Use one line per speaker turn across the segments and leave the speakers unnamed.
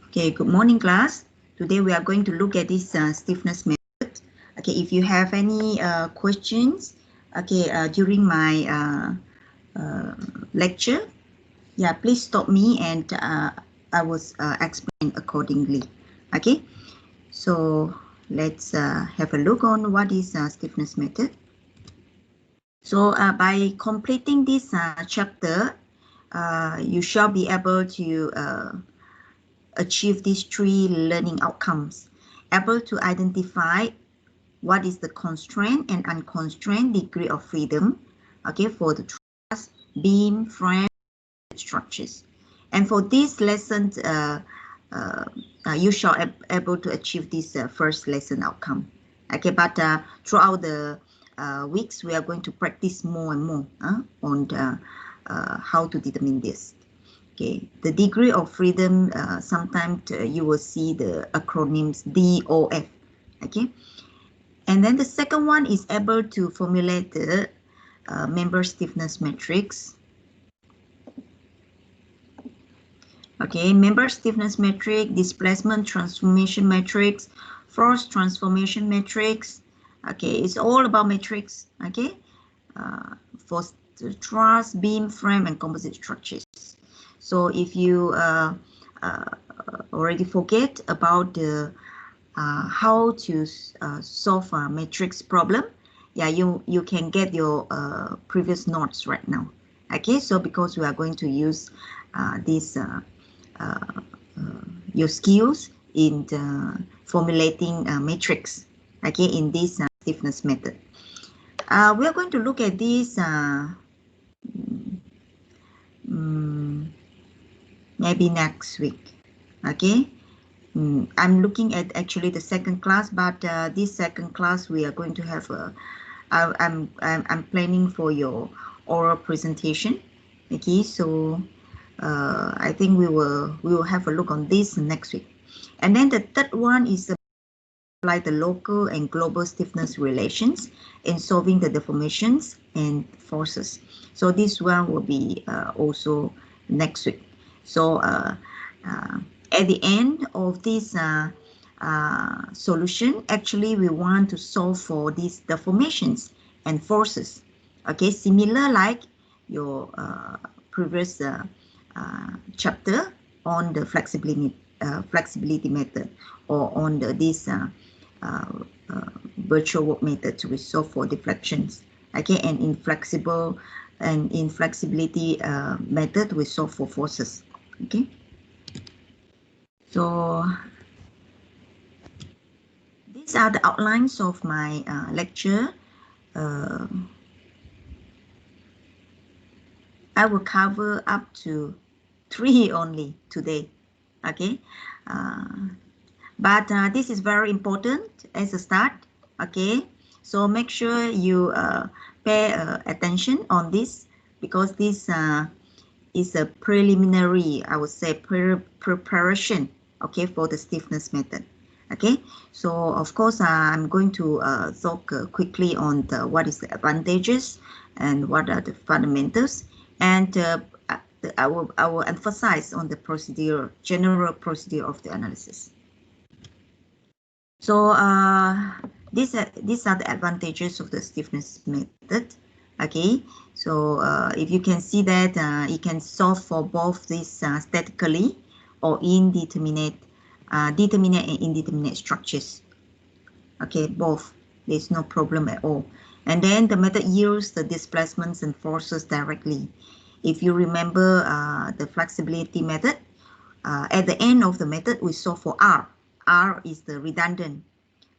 Okay, good morning class. Today we are going to look at this stiffness method. Okay, if you have any questions, okay, during my lecture, yeah, please stop me and I will explain accordingly. Okay, so let's have a look on what is stiffness method. So by completing this chapter, you shall be able to achieve these three learning outcomes. Able to identify what is the constraint and unconstrained degree of freedom, okay, for the truss, beam, frame structures. And for this lesson, you shall be able to achieve this first lesson outcome. Okay, but throughout the weeks, we are going to practice more and more on how to determine this. Okay, the degree of freedom, sometimes you will see the acronyms DOF. Okay, and then the second one is able to formulate the member stiffness matrix. Okay, member stiffness matrix, displacement transformation matrix, force transformation matrix. Okay, it's all about matrix. Okay, for truss, beam, frame, and composite structures. So if you already forget about the how to solve a matrix problem, yeah, you can get your previous notes right now. Okay, so because we are going to use these your skills in formulating matrix, okay, in this stiffness method. We are going to look at this maybe next week. Okay, I'm looking at actually the second class, but this second class we are going to have a I'm planning for your oral presentation. Okay, so I think we will have a look on this next week. And then the third one is apply the local and global stiffness relations in solving the deformations and forces. So this one will be also next week. So at the end of this solution, actually we want to solve for these deformations and forces. Okay, similar like your previous chapter on the flexibility method, or on this virtual work method to solve for deflections. Okay, and in flexibility method we solve for forces. Okay, so these are the outlines of my lecture. I will cover up to 3 only today. Okay, but this is very important as a start. Okay, so make sure you pay attention on this, because this is a preliminary, I would say, preparation, okay, for the stiffness method. Okay, so of course I'm going to talk quickly on what is the advantages and what are the fundamentals, and I will emphasize on the procedure, general procedure of the analysis. So these are the advantages of the stiffness method. Okay, so if you can see that it can solve for both these statically or determinate and indeterminate structures. Okay, both, there's no problem at all. And then the method yields the displacements and forces directly. If you remember the flexibility method, at the end of the method we solve for R. R is the redundant.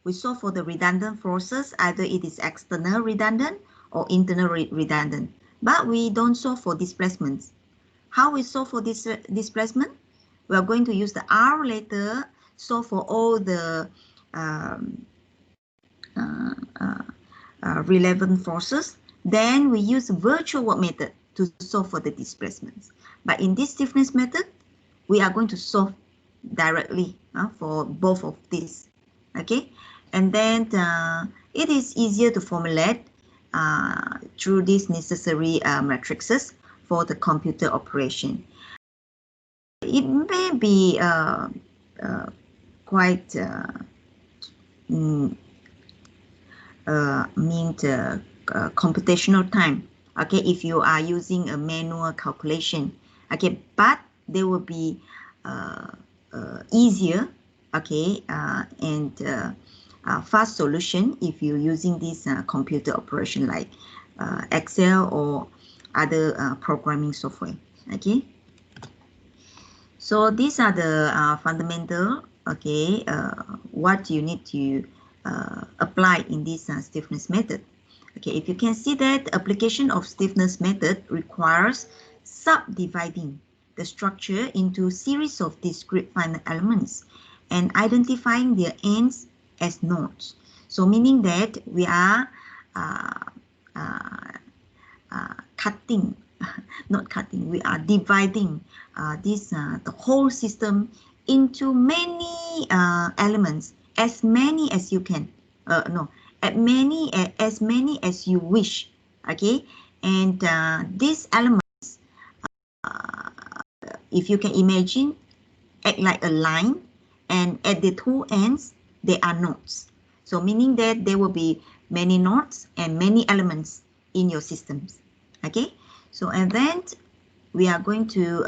We solve for the redundant forces, either it is external redundant or internal redundant, but we don't solve for displacements. How we solve for this displacement? We are going to use the R later, solve for all the relevant forces. Then we use virtual work method to solve for the displacements. But in this stiffness method, we are going to solve directly for both of these. Okay, and then it is easier to formulate through these necessary matrices for the computer operation. It may be quite mm, computational time, okay, if you are using a manual calculation, okay, but they will be easier, okay, and fast solution if you're using this computer operation like Excel or other programming software, okay. So these are the fundamental, okay, what you need to apply in this stiffness method. Okay, if you can see that application of stiffness method requires subdividing the structure into series of discrete finite elements and identifying their ends as nodes. So meaning that we are uh, uh, cutting, not cutting, we are dividing the whole system into many elements, as many as you can, no, as many as you wish, okay, and these elements, if you can imagine, act like a line, and at the two ends they are nodes. So meaning that there will be many nodes and many elements in your systems. Okay, so and then we are going to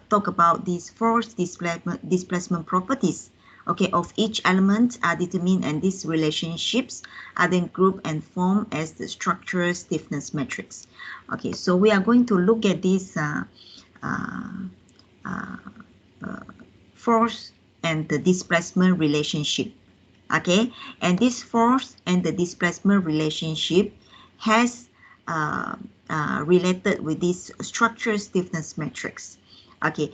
talk about these force displacement properties, okay, of each element are determined, and these relationships are then grouped and formed as the structural stiffness matrix. Okay, so we are going to look at this force and the displacement relationship, okay, and this force and the displacement relationship has related with this structure stiffness matrix, okay.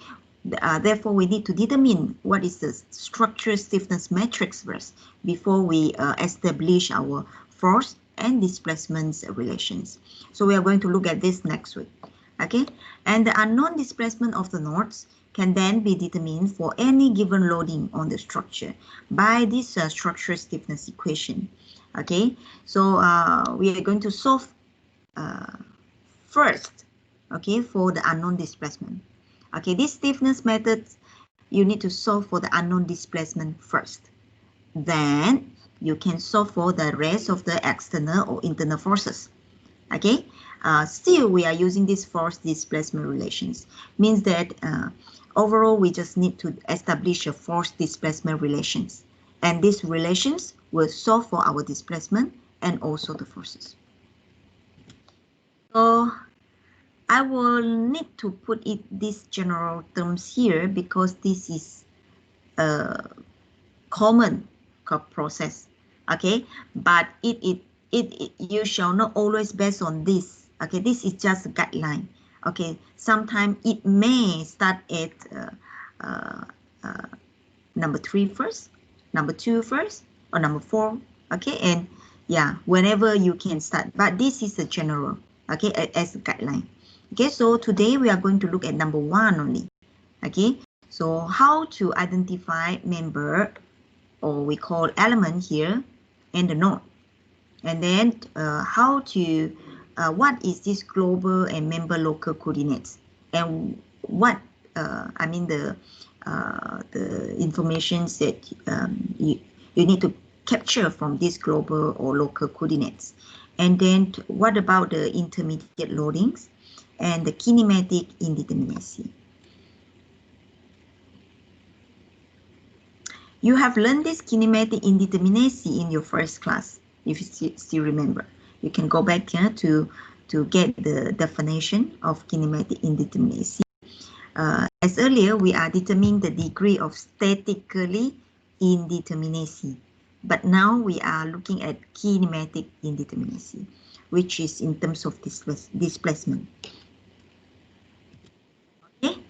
Therefore we need to determine what is the structure stiffness matrix first before we establish our force and displacement relations. So we are going to look at this next week, okay. And the unknown displacement of the nodes can then be determined for any given loading on the structure by this structure stiffness equation, okay. So we are going to solve first, okay, for the unknown displacement. Okay, this stiffness method, you need to solve for the unknown displacement first. Then you can solve for the rest of the external or internal forces. Okay, still we are using this force displacement relations. Means that overall we just need to establish a force displacement relations. And these relations will solve for our displacement and also the forces. So I will need to put these general terms here because this is a common process, okay, but you shall not always based on this, okay. This is just a guideline, okay. Sometimes it may start at number 3 first, number 2 first, or number 4, okay, and yeah, whenever you can start, but this is a general, okay, as a guideline. Okay, so today we are going to look at number 1 only, okay. So how to identify member, or we call element here, and the node, and then how to what is this global and member local coordinates, and what I mean the informations that you need to capture from these global or local coordinates, and then what about the intermediate loadings and the kinematic indeterminacy. You have learned this kinematic indeterminacy in your first class, if you still remember. You can go back here to get the definition of kinematic indeterminacy. As earlier, we are determining the degree of statically indeterminacy. But now we are looking at kinematic indeterminacy, which is in terms of displacement. Okay.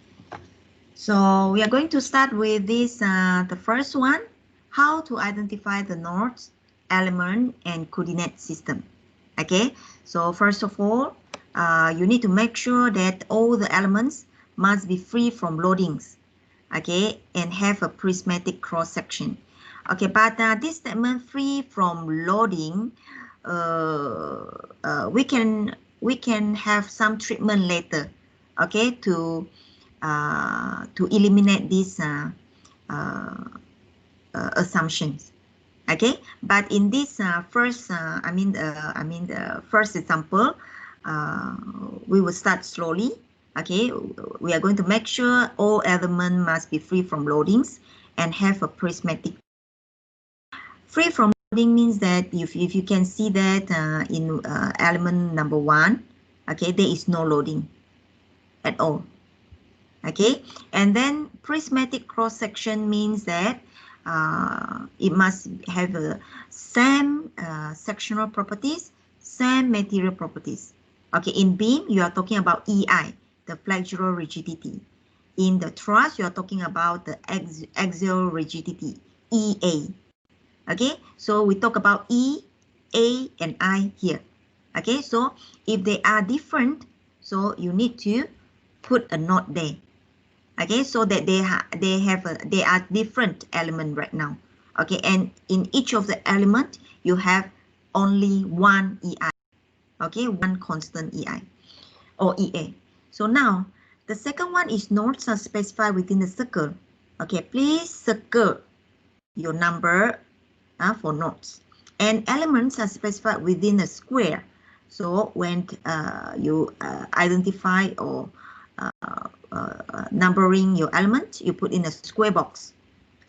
So we are going to start with this, the first one, how to identify the nodes, element, and coordinate system. Okay, so first of all, you need to make sure that all the elements must be free from loadings, okay, and have a prismatic cross section. Okay, but this statement free from loading, we can have some treatment later, okay, to eliminate this assumptions. Okay, but in this first, the first example, we will start slowly. Okay, we are going to make sure all elements must be free from loadings and have a prismatic. Free from loading means that if you can see that in element number 1, okay, there is no loading at all. Okay, and then prismatic cross section means that it must have a same sectional properties, same material properties. Okay, in beam you are talking about EI, the flexural rigidity. In the truss you are talking about the axial rigidity, EA. Okay, so we talk about E, A, and I here. Okay, so if they are different, so you need to put a note there. Okay, so that they are different element right now. Okay, and in each of the element you have only one EI. Okay, one constant EI or EA. So now the second one is nodes are specified within the circle. Okay, please circle your number for nodes, and elements are specified within a square. So when you identify or numbering your element, you put in a square box.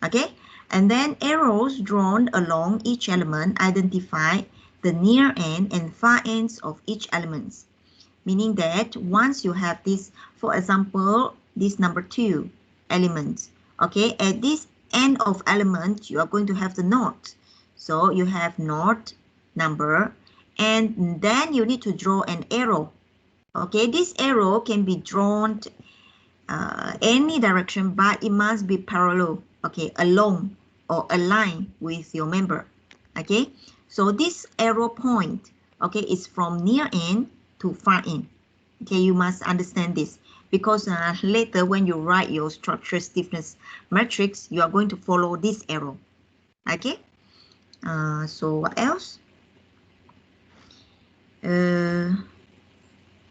Okay, and then arrows drawn along each element identify the near end and far ends of each element, meaning that once you have this, for example, this number 2 element, okay, at this end of element you are going to have the node. So you have node number, and then you need to draw an arrow. Okay, this arrow can be drawn any direction, but it must be parallel, okay, along or align with your member. Okay, so this arrow point, okay, is from near end to far end. Okay, you must understand this, because later when you write your structure stiffness matrix, you are going to follow this arrow. Okay, so what else?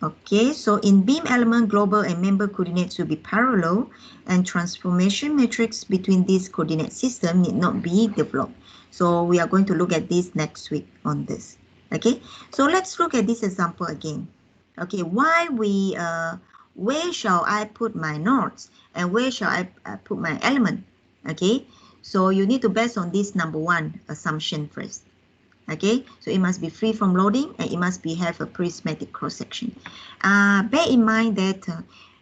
Okay, so in beam element, global and member coordinates will be parallel, and transformation matrix between these coordinate system need not be developed. So we are going to look at this next week on this. Okay, so let's look at this example again. Okay, where shall I put my nodes and where shall I put my element? Okay, so you need to base on this number 1 assumption first. Okay, so it must be free from loading and it must have a prismatic cross section. Bear in mind that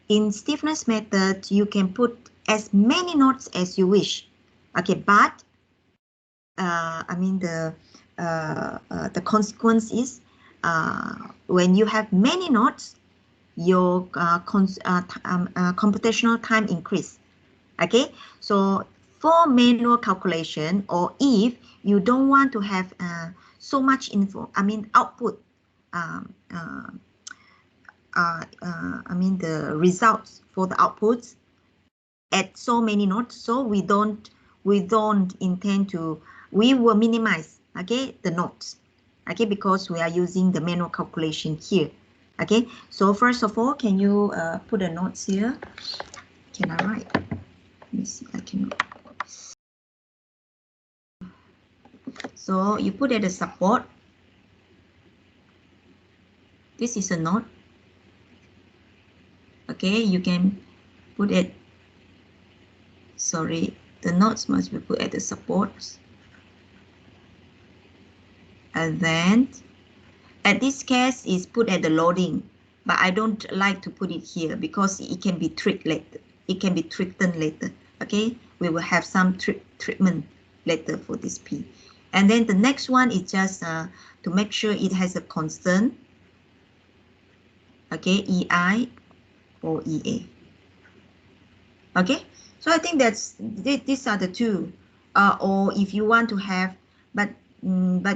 in stiffness method you can put as many nodes as you wish. Okay, but the consequence is when you have many nodes, your computational time increase. Okay, so for manual calculation, or if you don't want to have so much output, the results for the outputs at so many nodes, so we don't intend to, we will minimize, okay, the nodes, okay, because we are using the manual calculation here. Okay, so first of all, can you put the nodes here? Can I write? Let me see, I cannot. So you put at the support. This is a node. Okay, you can put it, sorry, the nodes must be put at the supports. And then at this case is put at the loading, but I don't like to put it here because it can be treated later. It can be treated later. Okay, we will have some treatment later for this P. And then the next one is just to make sure it has a constant. Okay, EI or EA. Okay, so I think these are the two. Or if you want to have, but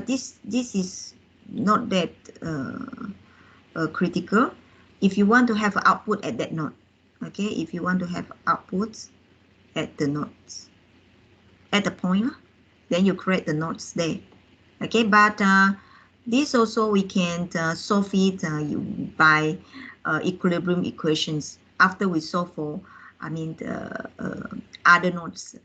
this is not that critical. If you want to have output at that node, okay, if you want to have outputs at the nodes, at the point, then you create the nodes there. Okay, but this also we can solve it by equilibrium equations after we solve for, other nodes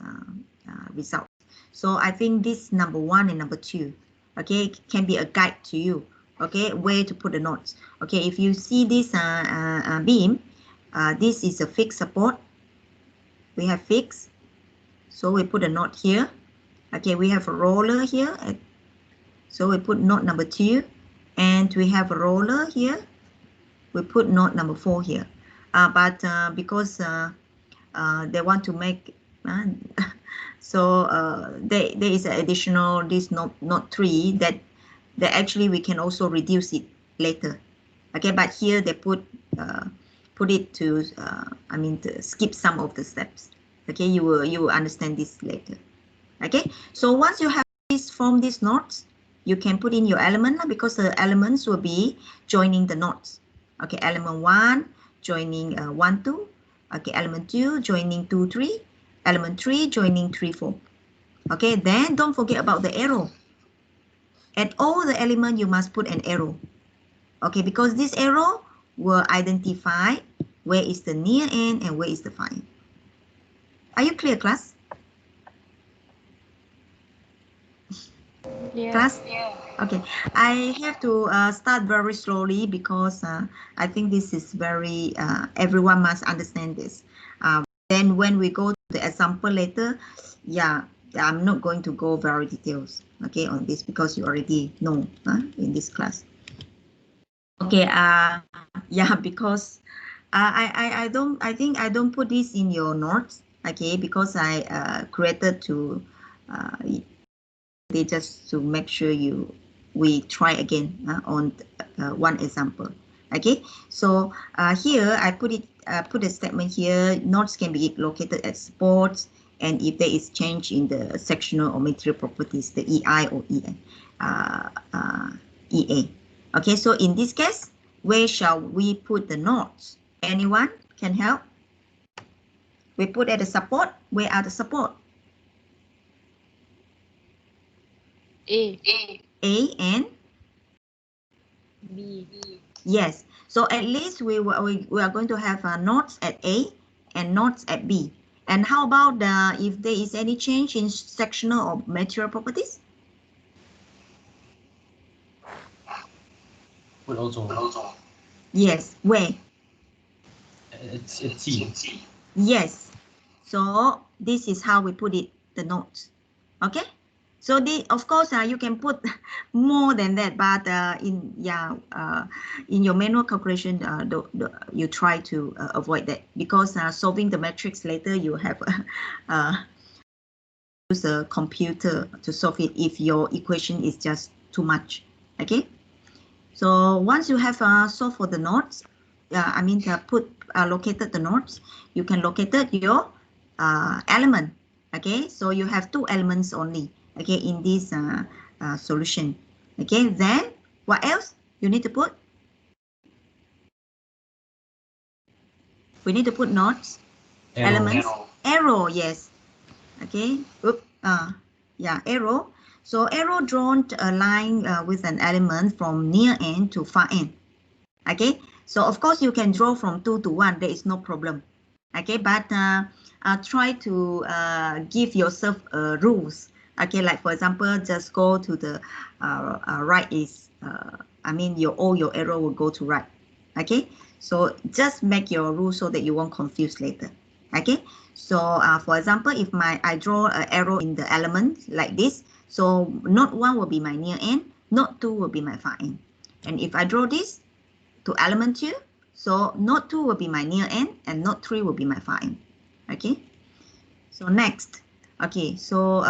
result. So I think this number 1 and number 2, okay, can be a guide to you, okay, where to put the nodes. Okay, if you see this beam, this is a fixed support. We have fixed, so we put a node here. Okay, we have a roller here, so we put node number 2, and we have a roller here. We put node number 4 here. But because they want to make so there is an additional this node 3 that actually we can also reduce it later. Okay, but here they put it to I mean to skip some of the steps. Okay, you will understand this later. Okay, so once you have this from these nodes, you can put in your element because the elements will be joining the nodes. Okay, element 1 joining 1 2. Okay, element 2 joining 2 3. Element 3 joining 3 4. Okay, then don't forget about the arrow. At all the element you must put an arrow. Okay, because this arrow will identify where is the near end and where is the far end. Are you clear, class?
Yeah.
Class? Okay, I have to start very slowly because I think this is very, everyone must understand this. Then when we go to the example later, yeah, I'm not going to go very details, okay, on this because you already know in this class. Okay, yeah, because I think I don't put this in your notes, okay, because I created to they just to make sure we try again on one example. Okay, so here I put a statement here. Nodes can be located at supports, and if there is change in the sectional or material properties, the EI or EA. Okay, so in this case, where shall we put the nodes? Anyone can help? We put at the support. Where are the support?
A.
A and
B.
yes. So at least we are going to have nodes at A and nodes at B. And how about if there is any change in sectional or material properties?
Would also.
Yes. Where?
It's C.
Yes. So this is how we put it, the nodes. Okay. So of course you can put more than that, but in your manual calculation, you try to avoid that because solving the matrix later you have use a computer to solve it if your equation is just too much. Okay. So once you have solved for the nodes, I mean located the nodes, you can locate your element. Okay, so you have 2 elements only. Okay, in this solution. Okay, then what else you need to put? We need to put nodes, elements, arrow. Yes. Okay. Yeah, arrow. So arrow drawn a line with an element from near end to far end. Okay, so of course you can draw from 2 to 1, there is no problem. Okay, but try to give yourself rules. Okay, like for example, just go to the right is, I mean all your arrow will go to right. Okay, so just make your rule so that you won't confuse later. Okay, so for example, if I draw an arrow in the element like this, so node 1 will be my near end, node 2 will be my far end. And if I draw this to element 2, so node 2 will be my near end and node 3 will be my far end. Okay, so next, okay, so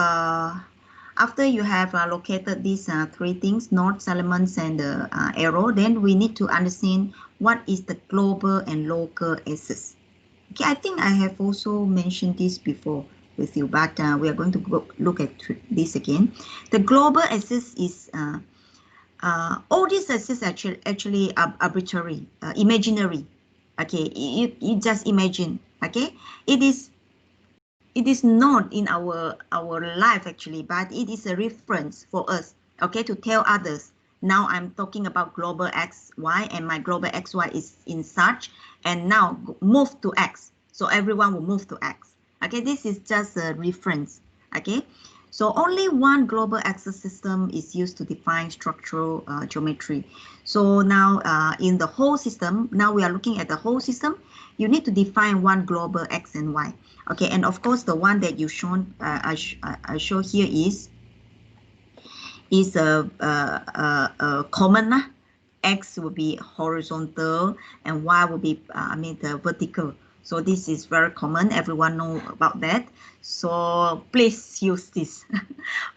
after you have located these 3 things, nodes, elements, and the arrow, then we need to understand what is the global and local axis. Okay, I think I have also mentioned this before with you, but we are going to look at this again. The global axis is all these axes actually arbitrary, imaginary. Okay, you just imagine. Okay, it is not in our life actually, but it is a reference for us. Okay, to tell others. Now I'm talking about global x, y, and my global x, y is in such, and now move to x. So everyone will move to x. Okay, this is just a reference. Okay, so only one global axis system is used to define structural geometry. So now in the whole system, now we are looking at the whole system, you need to define one global x and y. Okay, and of course the one that you shown I show here is a common. X will be horizontal and Y will be the vertical. So this is very common. Everyone know about that. So please use this.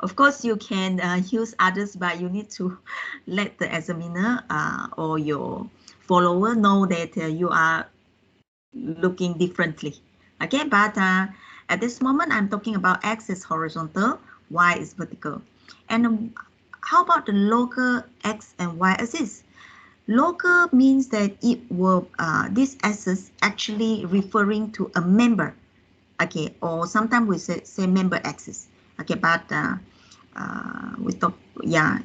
Of course, you can use others, but you need to let the examiner or your follower know that you are looking differently. Okay, but at this moment, I'm talking about X is horizontal, Y is vertical. And how about the local X and Y axis? Local means that it will, this axis actually referring to a member, okay, or sometimes we say member axis, okay, but we talk, yeah,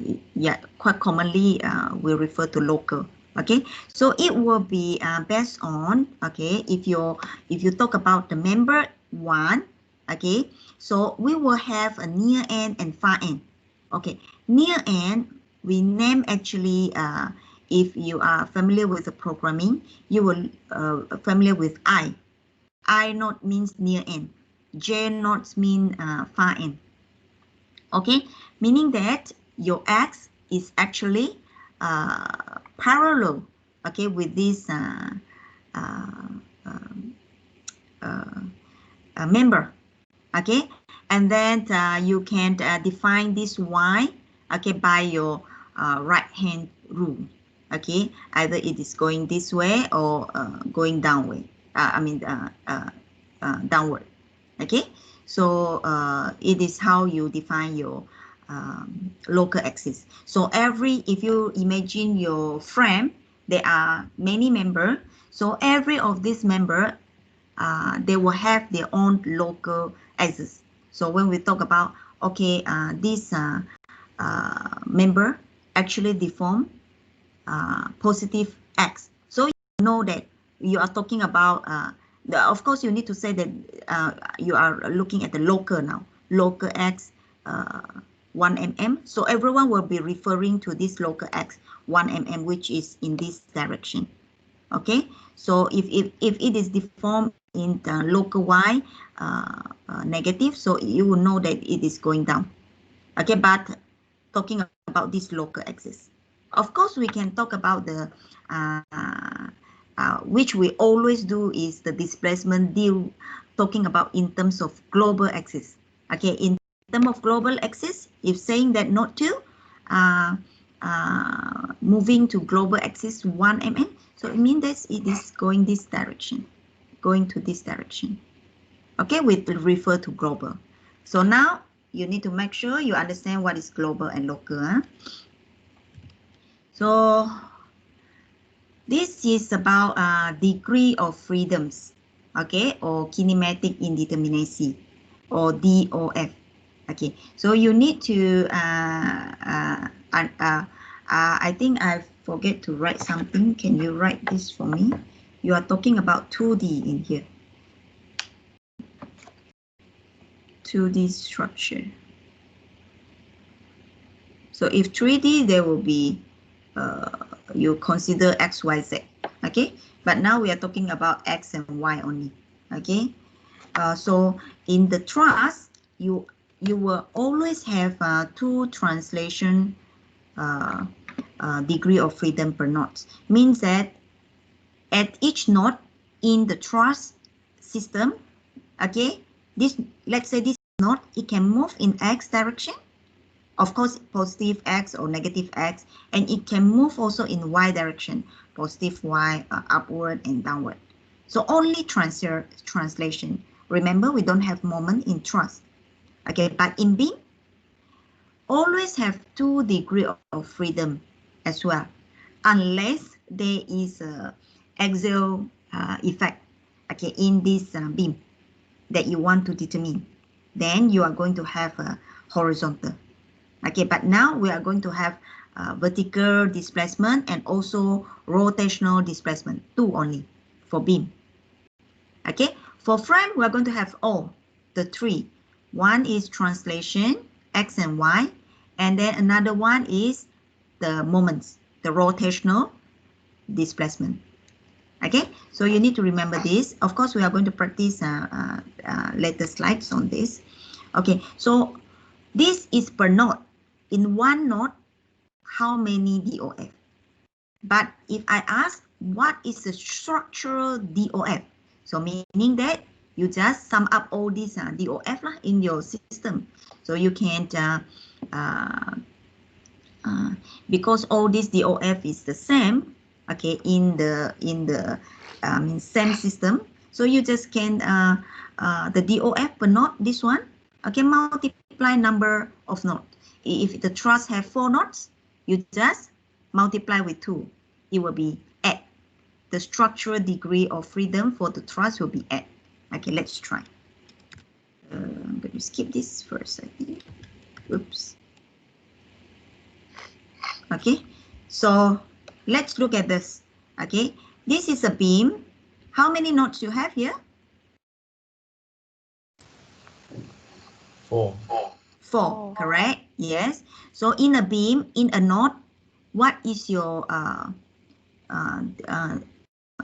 quite commonly we refer to local, okay. So it will be based on, okay, if you talk about the member one, okay, so we will have a near end and far end, okay. Near end we name actually if you are familiar with the programming, you will familiar with I naught means near end, J naught mean far end. Okay, meaning that your x is actually parallel, okay, with this member, okay, and then you can define this y, okay, by your right hand rule, okay, either it is going this way or going downward, downward, okay. So it is how you define your local axis. So if you imagine your frame, there are many members, so every of these member they will have their own local axis. So when we talk about, okay, this member actually deform positive x. So you know that you are talking about, of course you need to say that you are looking at the local now, local x 1 mm. So everyone will be referring to this local x 1 mm, which is in this direction. Okay, so if it is deformed in the local y negative, so you will know that it is going down. Okay, but talking about this local axis, of course we can talk about the which we always do is the displacement deal, talking about in terms of global axis. Okay, in terms of global axis, if saying that node 2 moving to global axis 1 mm, so it means that it is going this direction, going to this direction. Okay, we refer to global. So now you need to make sure you understand what is global and local. Huh? So this is about degree of freedoms, okay, or kinematic indeterminacy, or DOF. Okay, so you need to, I think I forget to write something. Can you write this for me? You are talking about 2D in here. 2D structure. So if 3D, there will be, you consider X, Y, Z, okay? But now we are talking about X and Y only, okay? So in the truss, you will always have two translation degree of freedom per knot. Means that at each knot in the truss system, okay, this, let's say this knot, it can move in X direction, of course positive X or negative X, and it can move also in Y direction, positive Y, upward and downward. So only translation. Remember, we don't have moment in truss. Okay, but in beam, always have 2 degrees of freedom as well, unless there is a axial effect, okay, in this beam that you want to determine. Then you are going to have a horizontal. Okay, but now we are going to have vertical displacement and also rotational displacement, 2 only for beam. Okay, For frame, we're going to have all the three. One is translation, X and Y, and then another one is the moments, the rotational displacement. Okay, so you need to remember this. Of course, we are going to practice later slides on this. Okay, so this is per note. In one note, how many DOF? But if I ask, what is the structural DOF? So meaning that you just sum up all these DOF in your system. So you can, because all this DOF is the same, okay, in the same system. So you just can the DOF per note, this one, okay, multiply number of notes. If the truss have 4 notes, you just multiply with 2. It will be 8. The structural degree of freedom for the truss will be 8. Okay, let's try. I'm going to skip this first, I think. Oops. Okay, so let's look at this. Okay, this is a beam. How many nodes you have here?
4.
4, correct? Yes. So in a beam, in a node, what is your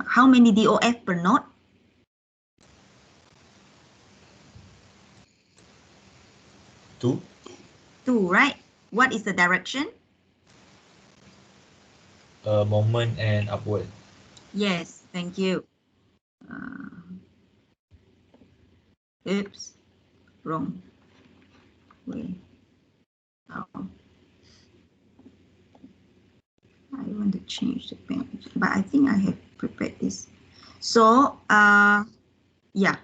how many DOF per node?
2.
2, right? What is the direction?
Moment and upward.
Yes, thank you. Oops, wrong way. Oh, I want to change the page, but I think I have prepared this. So, yeah.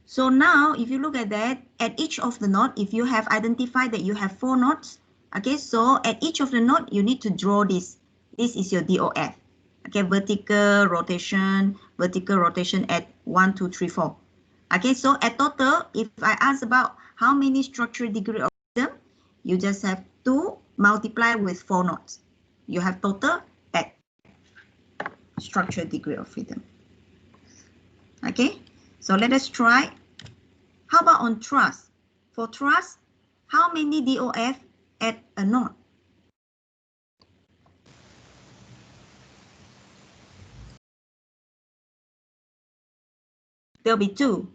So now, if you look at that, at each of the node, if you have identified that you have 4 nodes, okay, so at each of the node, you need to draw this. This is your DOF. Okay, vertical rotation at 1, 2, 3, 4. Okay, so at total, if I ask about how many structural degree of freedom, you just have to multiply with 4 nodes. You have total at structural degree of freedom. Okay, so let us try. How about on truss? For truss, how many DOF at a node? There will be 2.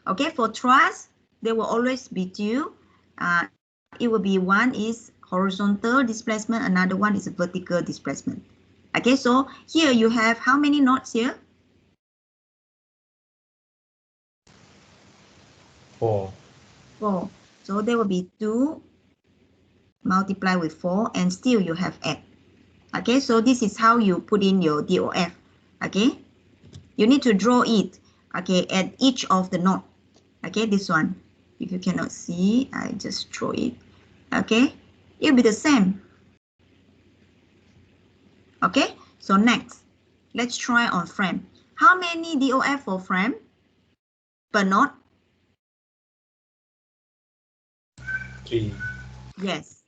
Okay, for truss, there will always be 2. It will be one is horizontal displacement, another one is vertical displacement. Okay, so here you have how many nodes here?
4.
4. So there will be 2 multiply with 4 and still you have 8. Okay, so this is how you put in your DOF. Okay, you need to draw it, okay, at each of the node. Okay, this one. If you cannot see, I just draw it. Okay, it'll be the same. Okay, so next, let's try on frame. How many DOF for frame per node?
3.
Yes,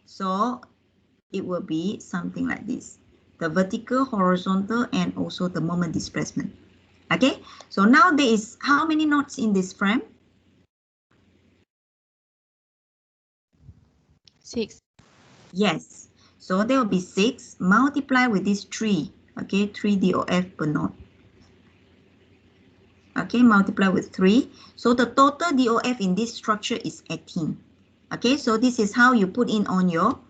so it will be something like this. The vertical, horizontal, and also the moment displacement. Okay, so now there is how many nodes in this frame?
6.
Yes, so there will be 6 multiply with this 3. Okay, 3 DOF per node. Okay, multiply with 3. So the total DOF in this structure is 18. Okay, so this is how you put in on your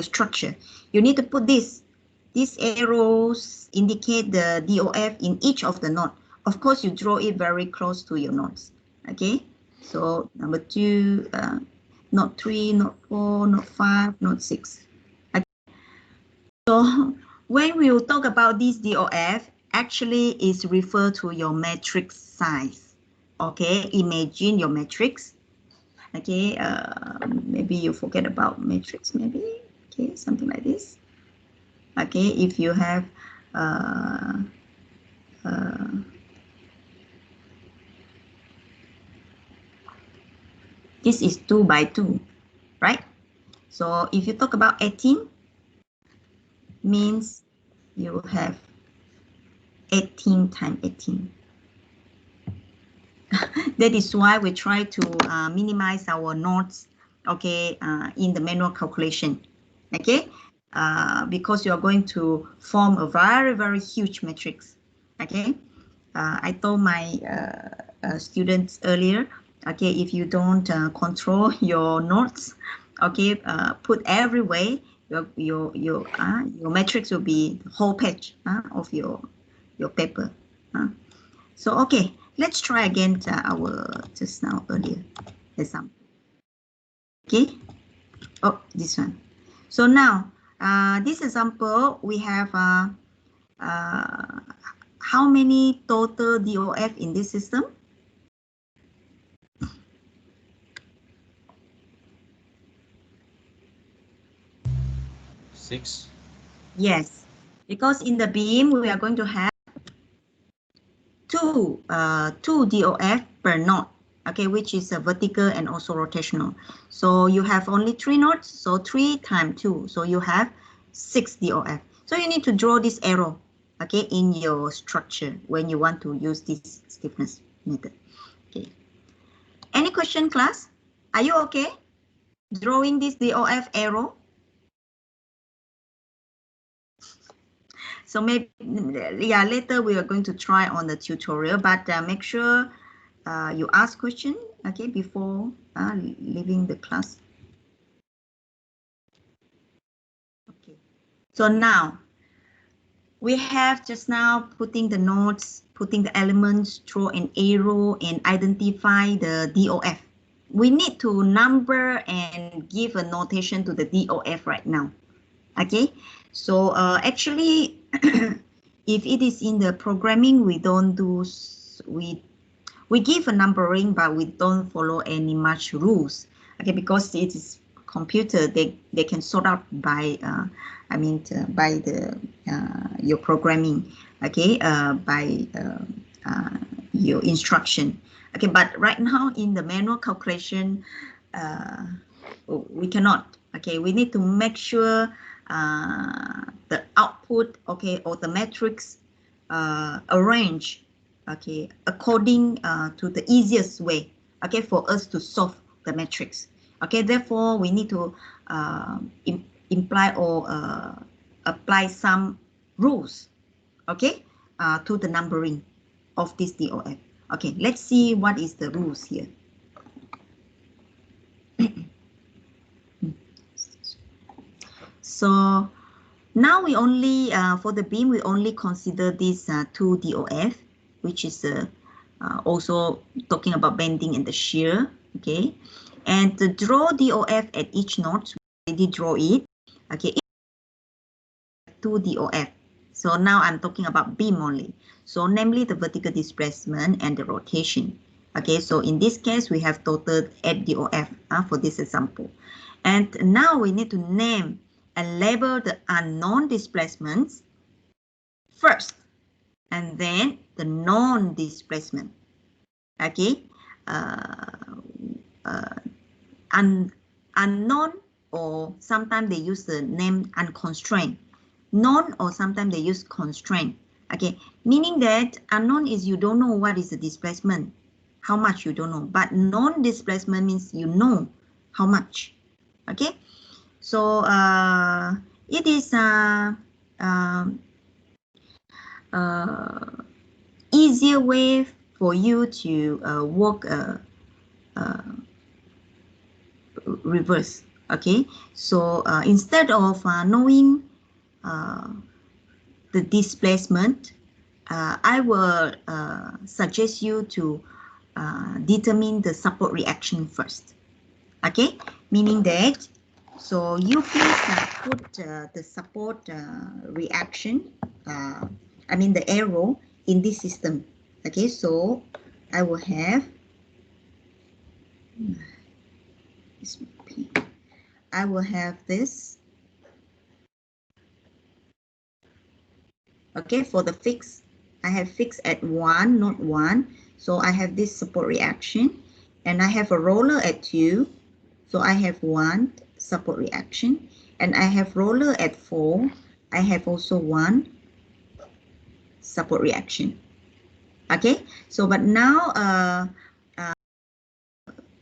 structure. You need to put this. These arrows indicate the DOF in each of the node. Of course, you draw it very close to your nodes. Okay, so number 2, node 3, node 4, node 5, node 6. Okay. So when we will talk about this DOF, actually is referred to your matrix size. Okay, imagine your matrix. Okay, maybe you forget about matrix, maybe. Okay, something like this. Okay, if you have this is 2 by 2, right? So if you talk about 18, means you have 18 times 18. That is why we try to minimize our notes, okay, in the manual calculation, okay, because you are going to form a very, very huge matrix, okay. I told my students earlier, okay, if you don't control your notes, okay, put everywhere, your matrix will be the whole page of your paper. So okay, let's try again our just now earlier example. Okay. Oh, this one. So now this example we have how many total DOF in this system?
6.
Yes, because in the beam we are going to have two DOF per node, okay, which is a vertical and also rotational. So you have only 3 nodes, so 3 times 2, so you have 6 DOF. So you need to draw this arrow, okay, in your structure when you want to use this stiffness method. Okay. Any question, class? Are you okay drawing this DOF arrow? So maybe, yeah, later we are going to try on the tutorial, but make sure you ask question, okay, before leaving the class. Okay. So now we have just now putting the nodes, putting the elements, draw an arrow, and identify the DOF. We need to number and give a notation to the DOF right now. Okay, so actually, if it is in the programming, we don't do, we give a numbering, but we don't follow any much rules. Okay, because it is computer, they can sort out by, by the your programming. Okay, by your instruction. Okay, but right now in the manual calculation, we cannot. Okay, we need to make sure the output, okay, or the matrix arrange, okay, according to the easiest way, okay, for us to solve the matrix. Okay, therefore we need to imply or apply some rules, okay, to the numbering of this DOF. Okay, let's see what is the rules here. So now we only, for the beam, we only consider this 2 DOF, which is also talking about bending and the shear, okay? And the draw DOF at each node, we already draw it, okay? 2 DOF. So now I'm talking about beam only. So namely the vertical displacement and the rotation. Okay, so in this case, we have total 8 DOF for this example. And now we need to name and label the unknown displacements first, and then the known displacement. Okay, unknown, or sometimes they use the name unconstrained. Known, or sometimes they use constraint. Okay, meaning that unknown is you don't know what is the displacement, how much you don't know, but known displacement means you know how much. Okay, so it is easier way for you to work reverse. Okay, so instead of knowing the displacement, I will suggest you to determine the support reaction first. Okay, meaning that, so you please put the support reaction, the arrow in this system. Okay, so I will have, I will have this. Okay, for the fix, I have fixed at 1, not 1. So I have this support reaction, and I have a roller at 2. So I have 1 support reaction, and I have roller at 4. I have also 1 support reaction. Okay, so but now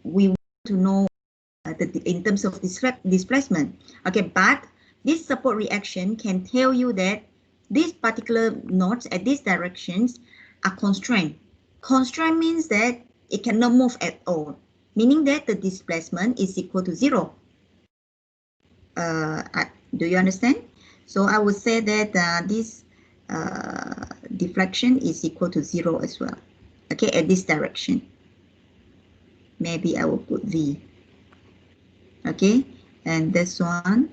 we want to know in terms of displacement. Okay, but this support reaction can tell you that these particular nodes at these directions are constrained. Constraint means that it cannot move at all, meaning that the displacement is equal to 0. Do you understand? So I would say that this deflection is equal to 0 as well. Okay, at this direction. Maybe I will put V. Okay, and this one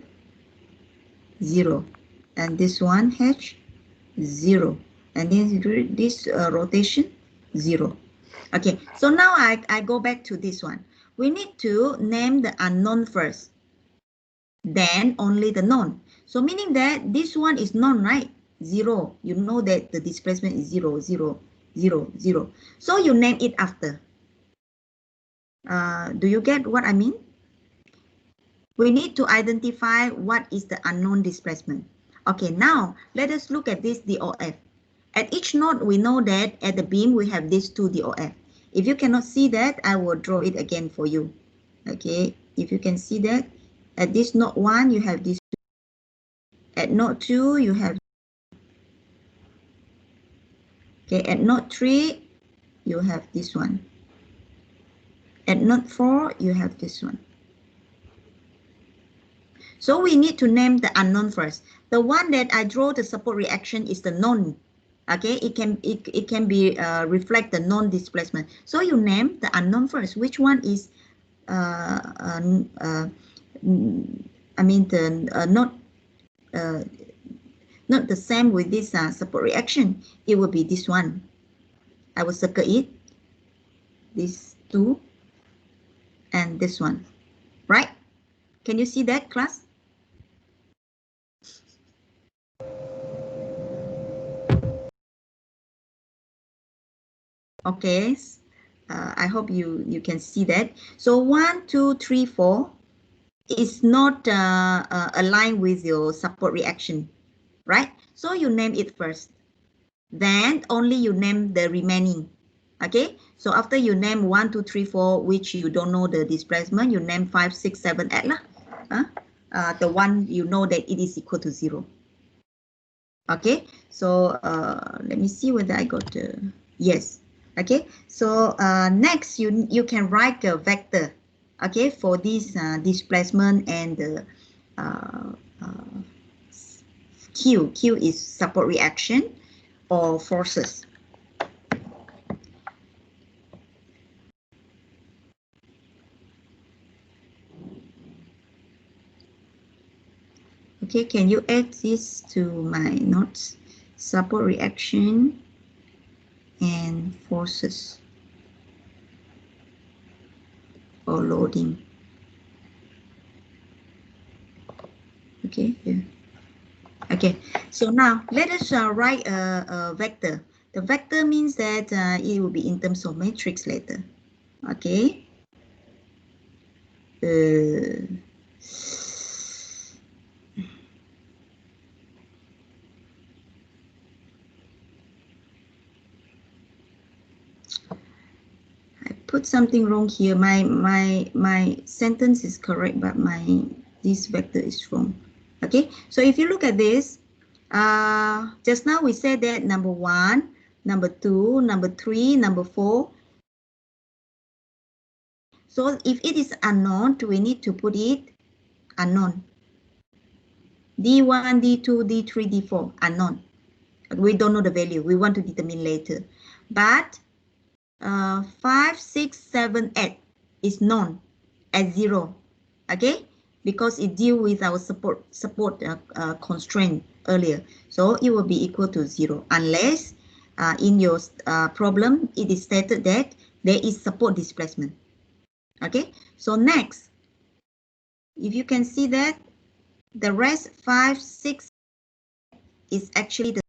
0, and this one H 0, and then this rotation 0. Okay, so now I go back to this one. We need to name the unknown first, then only the known. So meaning that this one is known, right? 0. You know that the displacement is 0, 0, 0, 0. So you name it after. Do you get what I mean? We need to identify what is the unknown displacement. Okay, now let us look at this DOF. At each node, we know that at the beam, we have these two DOF. If you cannot see that, I will draw it again for you. Okay, if you can see that, at this node 1, you have this. At node 2, you have. Okay, at node 3, you have this one. At node 4, you have this one. So we need to name the unknown first. The one that I draw the support reaction is the known. Okay, it can be reflect the known displacement. So you name the unknown first. Which one is I mean not the same with this support reaction. It will be this one. I will circle it. These two and this one, right? Can you see that, class? Okay, I hope you can see that. So 1, 2, 3, 4 is not aligned with your support reaction, right? So you name it first. Then only you name the remaining. Okay, so after you name 1, 2, 3, 4, which you don't know the displacement, you name 5, 6, 7, 8 lah. The one you know that it is equal to 0. Okay, so let me see whether I got yes. Okay, so next you can write a vector, okay, for this displacement and the Q. Q is support reaction or forces. Okay, can you add this to my notes? Support reaction and forces or loading. Okay, here. Okay, so now let us write a vector. The vector means that it will be in terms of matrix later. Okay. I put something wrong here. My sentence is correct, but this vector is wrong. Okay, so if you look at this, just now we said that number 1, number 2, number 3, number 4. So if it is unknown, we need to put it unknown. D1, D2, D3, D4, unknown. We don't know the value. We want to determine later. But 5, 6, 7, 8 is known as 0. Okay, because it deal with our support constraint earlier. So it will be equal to 0 unless in your problem it is stated that there is support displacement. Okay, so next, if you can see that the rest 5, 6 is actually the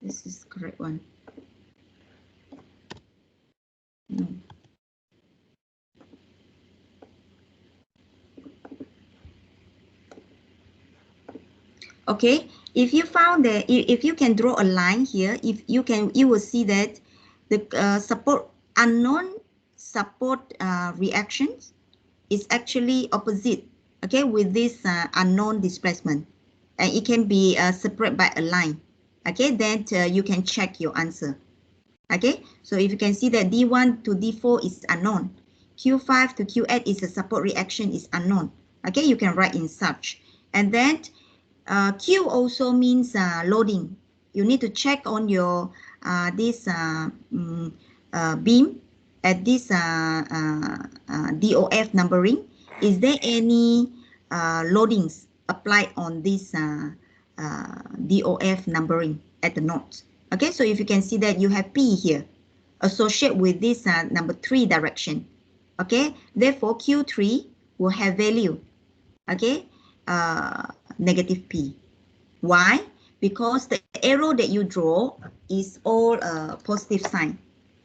This is the correct one. No. Okay, if you found that, if you can draw a line here, if you can, you will see that the support unknown support reactions is actually opposite. Okay, with this unknown displacement, and it can be separated by a line. Okay, then you can check your answer. Okay, so if you can see that D1 to D4 is unknown, Q5 to Q8 is a support reaction is unknown. Okay, you can write in such, and then Q also means loading. You need to check on your this beam at this DOF numbering. Is there any loadings applied on this DOF numbering at the nodes? Okay, so if you can see that you have P here associated with this number 3 direction. Okay, therefore Q3 will have value. Okay, negative P. Why? Because the arrow that you draw is all a positive sign.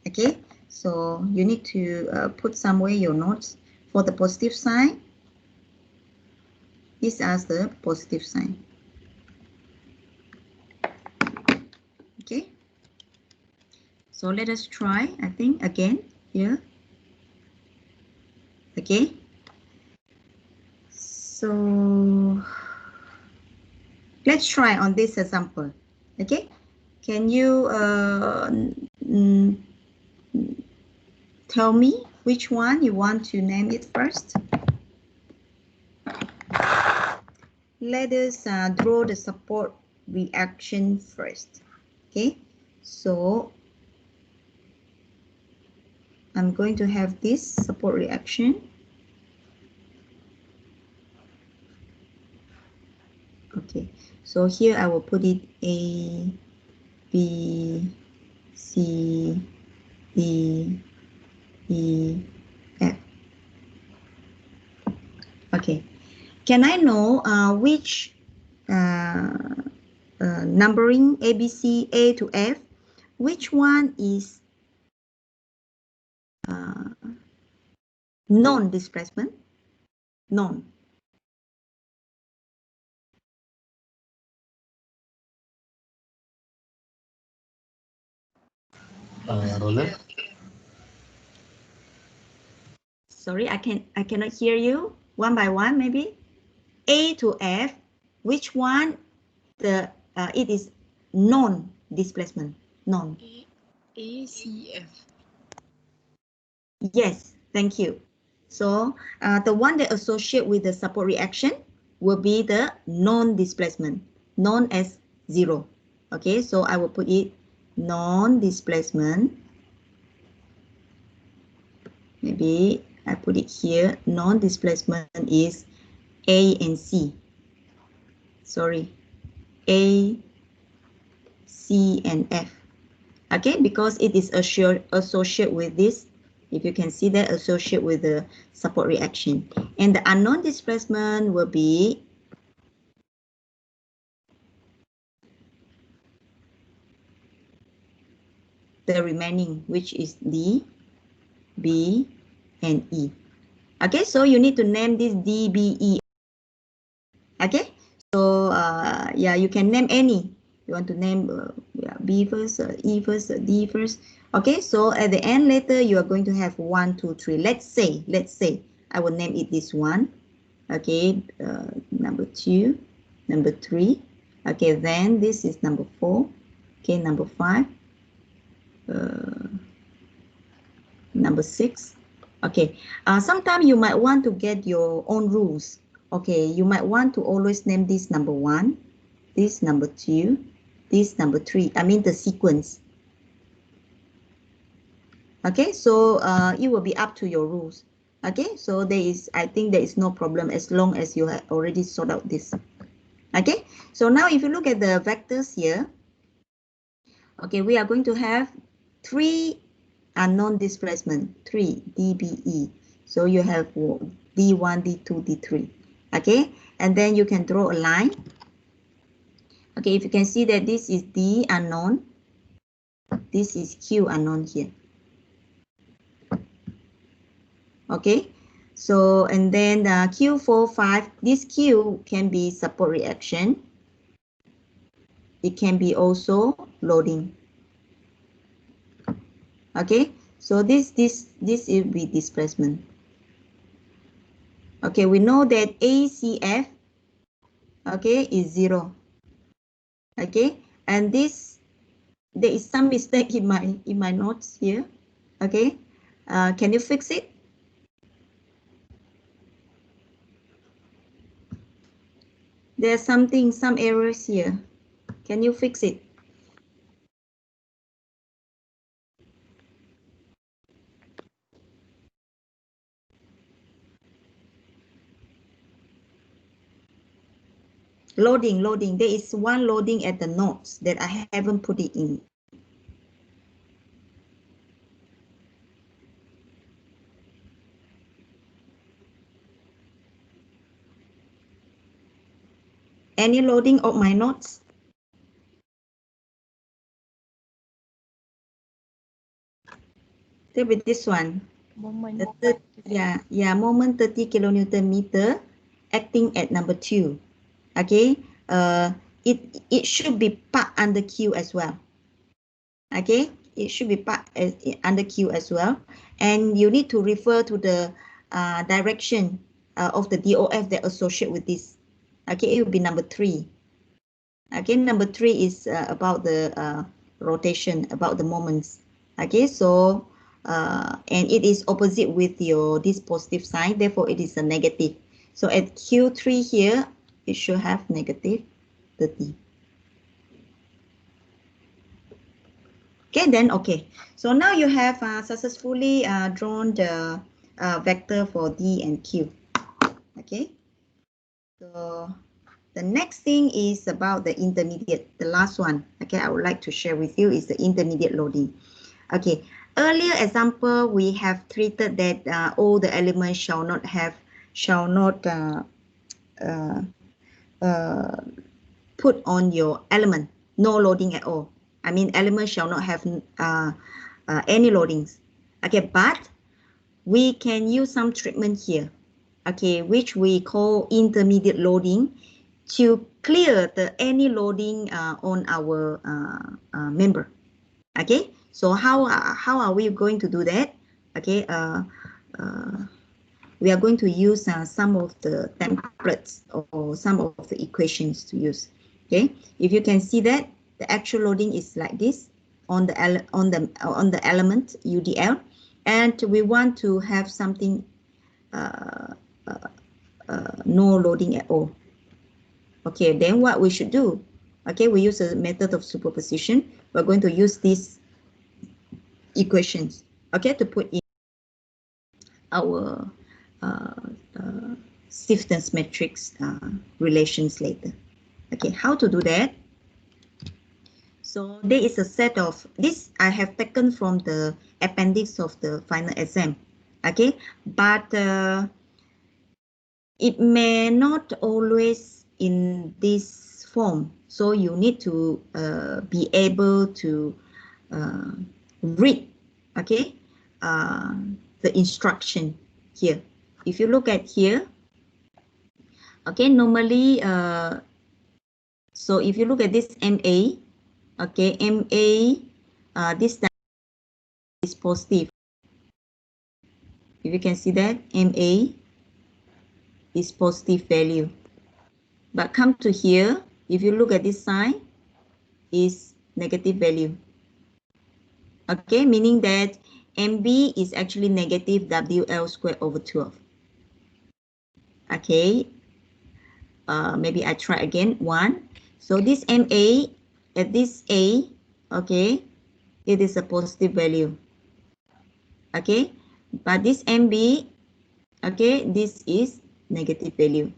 Okay, so you need to put somewhere your notes for the positive sign. These are the positive sign. Okay, so let us try, I think, again here. Okay, so let's try on this example. Okay, can you tell me which one you want to name it first? Let us draw the support reaction first. Okay, so I'm going to have this support reaction. Okay, so here I will put it A, B, C, D, E, F. Okay, can I know which numbering A, B, C, A to F, which one is non-displacement? Non.
Roller.
Sorry, I cannot hear you. One by one, maybe. A to F, which one it is non-displacement? Non.
ACF.
Yes, thank you. So the one that associate with the support reaction will be the non-displacement, known as 0. Okay, so I will put it non-displacement. Maybe I put it here. Non-displacement is A and C. Sorry, A, C, and F. Okay, because it is associated with this. If you can see that, associated with the support reaction. And the unknown displacement will be the remaining, which is D, B, and E. Okay, so you need to name this D, B, E. Okay, so yeah, you can name any. You want to name yeah, B first, E first, D first. Okay, so at the end later you are going to have 1, 2, 3. Let's say I will name it this one. Okay, number 2, number 3. Okay, then this is number 4. Okay, number 5, number 6. Okay, sometimes you might want to get your own rules. Okay, you might want to always name this number 1, this number 2, this number 3. I mean the sequence. Okay, so it will be up to your rules. Okay, so I think there is no problem as long as you have already sorted out this. Okay, so now if you look at the vectors here, okay, we are going to have 3 unknown displacement, 3 dBE. So you have D1, D2, D3. Okay, and then you can draw a line. Okay, if you can see that this is D unknown, this is Q unknown here. Okay, so and then Q45, this Q can be support reaction. It can be also loading. Okay, so this will be displacement. Okay, we know that ACF, okay, is 0. Okay, and this, there is some mistake in my notes here. Okay, can you fix it? There's some errors here. Can you fix it? Loading. There is one loading at the nodes that I haven't put it in. Any loading of my notes? With this one.
Moment.
Moment 30 kilonewton meter acting at number 2. Okay, it should be part under Q as well. Okay, it should be part under Q as well, and you need to refer to the direction of the DOF that associate with this. Okay, it will be number 3. Okay, number 3 is about the rotation, about the moments. Okay, so and it is opposite with your this positive sign, therefore it is a negative. So at Q3 here, it should have negative 30. Okay, then okay. So now you have successfully drawn the vector for D and Q. Okay, so the next thing is about the intermediate, the last one. Okay, I would like to share with you is the intermediate loading. Okay, earlier example we have treated that all the elements shall not put on your element, no loading at all. I mean, element shall not have any loadings. Okay, but we can use some treatment here, okay, which we call intermediate loading, to clear the any loading on our member. Okay, so how are we going to do that? Okay, we are going to use some of the templates or some of the equations to use. Okay, if you can see that the actual loading is like this on the element UDL, and we want to have something no loading at all. Okay, then what we should do? Okay, we use a method of superposition. We're going to use these equations, okay, to put in our stiffness matrix relations later. Okay, how to do that? So there is a set of this I have taken from the appendix of the final exam. Okay, but it may not always in this form, so you need to be able to read, okay, the instruction here. If you look at here, okay, normally so if you look at this MA, okay, MA, this is positive. If you can see that MA is positive value, but come to here, if you look at this sign, is negative value. Okay, meaning that MB is actually negative WL squared over 12. Okay, maybe I try again. 1. So this MA at this A, okay, it is a positive value. Okay, but this MB, okay, this is negative value.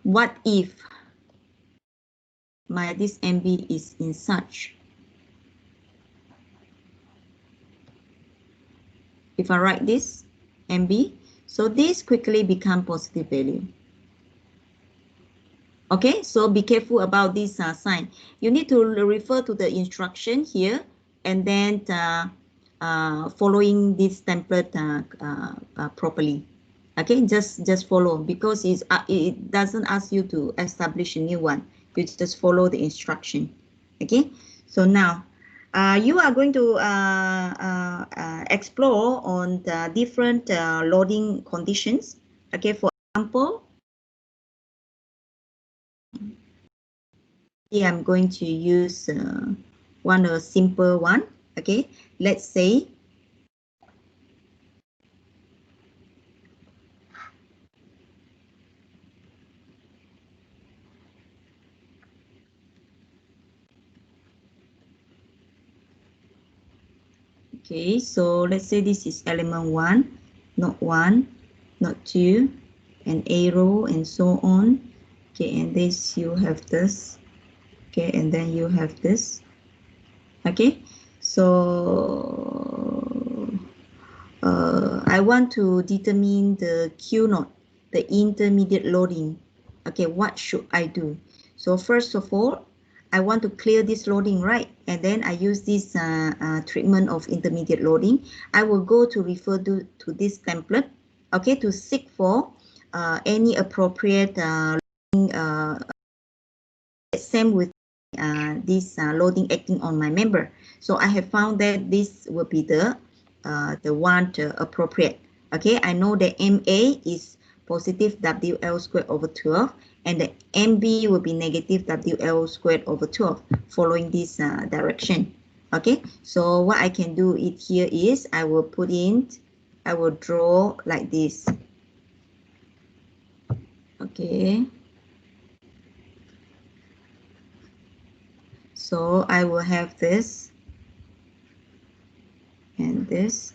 What if this MB is in such? If I write this MB, so this quickly become positive value. Okay, so be careful about this sign. You need to refer to the instruction here and then following this template properly. Okay, just follow because it doesn't ask you to establish a new one. You just follow the instruction. Okay, so now you are going to explore on the different loading conditions. Okay, for example, here I'm going to use a simple one. Okay, let's say okay, so let's say this is element 1, not 2, an arrow and so on. Okay, and this you have this. Okay, and then you have this. Okay, so I want to determine the Q naught, the intermediate loading. Okay, what should I do? So first of all, I want to clear this loading, right? And then I use this treatment of intermediate loading. I will go to refer to this template, okay, to seek for any appropriate loading, same with this loading acting on my member. So I have found that this will be the one appropriate. Okay, I know that MA is positive WL squared over 12 and the MB will be negative WL squared over 12 following this direction. Okay, so what I can do it here is I will draw like this. Okay, so I will have this and this,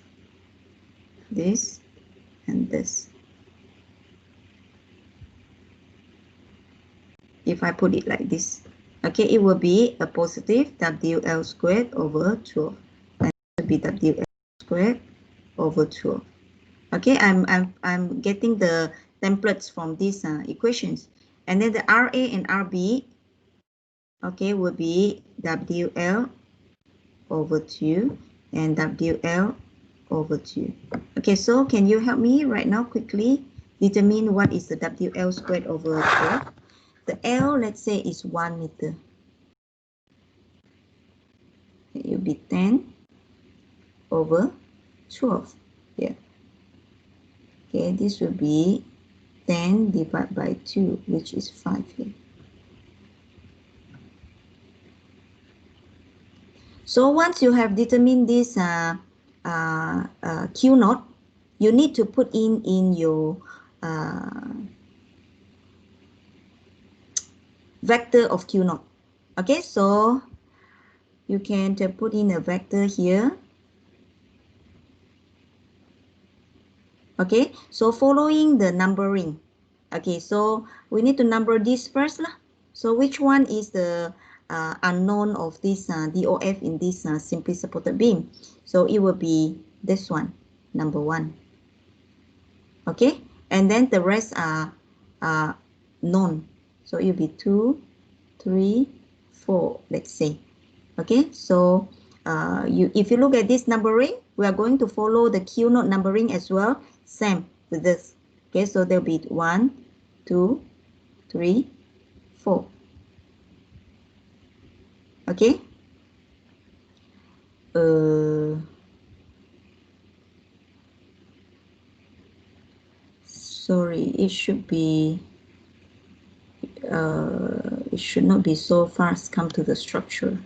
and this. If I put it like this, okay, it will be a positive WL squared over 12. And it will be WL squared over 12. Okay, I'm getting the templates from these equations. And then the RA and RB, okay, will be WL over 2 and WL over 2. Okay, so can you help me right now quickly determine what is the WL squared over 12? The L, let's say, is 1 meter. It will be 10 over 12 here. Okay, this will be 10 divided by 2, which is 5 here. So once you have determined this Q naught, you need to put in your vector of Q naught. Okay, so you can put in a vector here. Okay, so following the numbering. Okay, so we need to number this first lah. So which one is the unknown of this DOF in this simply supported beam? So it will be this one, number 1. Okay, and then the rest are known. So it will be 2, 3, 4, let's say. Okay, so if you look at this numbering, we are going to follow the Q naught numbering as well, same with this. Okay, so there'll be 1, 2, 3, 4. Okay. Sorry, it should be. It should not be so fast come to the structure.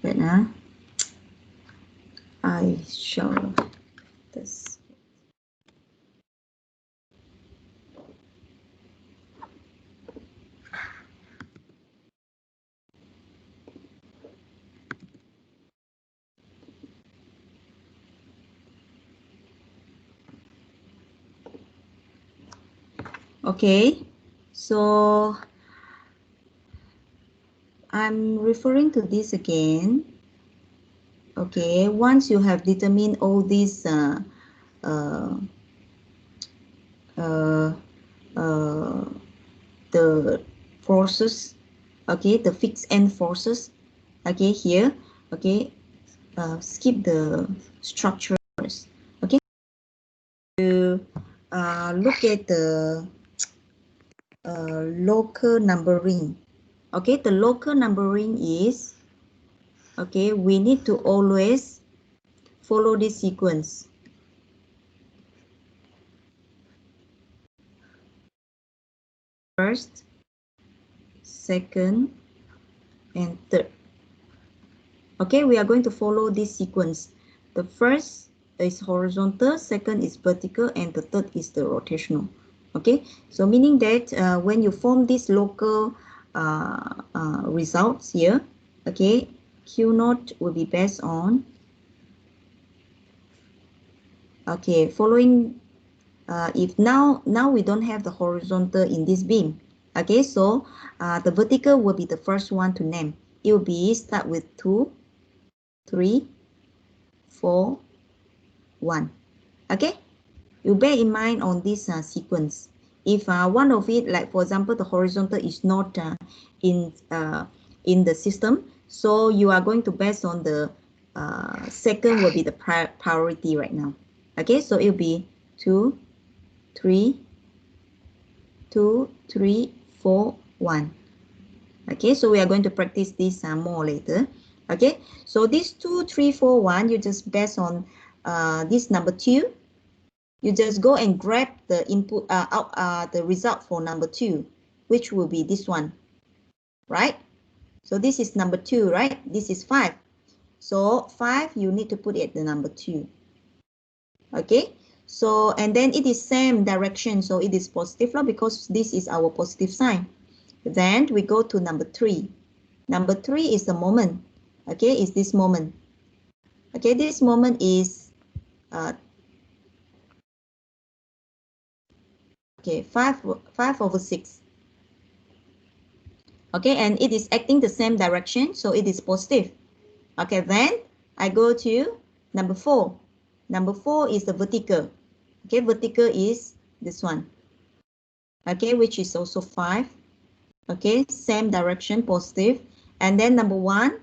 But I shall this. Okay, so I'm referring to this again. Okay, once you have determined all these uh, uh, the forces, okay, the fixed end forces, okay, here, okay, skip the structure first, okay. To look at the local numbering, okay, the local numbering is, okay, we need to always follow this sequence. First, second, and third. Okay, we are going to follow this sequence. The first is horizontal, second is vertical, and the third is the rotational. Okay, so meaning that when you form these local results here, okay, Q naught will be based on, okay, following, if now we don't have the horizontal in this beam, okay, so the vertical will be the first one to name. It will be start with 2, 3, 4, 1. Okay, you bear in mind on this sequence. If one of it, like for example, the horizontal is not in the system, so you are going to base on the second will be the priority right now. Okay, so it will be 2, 3, 2, 3, 4, 1. Okay, so we are going to practice this more later. Okay, so this 2, 3, 4, 1, you just base on this number 2. You just go and grab the input the result for number 2, which will be this one, right? So this is number 2, right? This is 5. So 5, you need to put it at the number 2. Okay, so and then it is same direction, so it is positive because this is our positive sign. Then we go to number 3. Number 3 is the moment. Okay, is this moment. Okay, this moment is okay, 5 over 6. Okay, and it is acting the same direction, so it is positive. Okay, then I go to number 4. Number 4 is the vertical. Okay, vertical is this one. Okay, which is also 5. Okay, same direction, positive. And then number 1,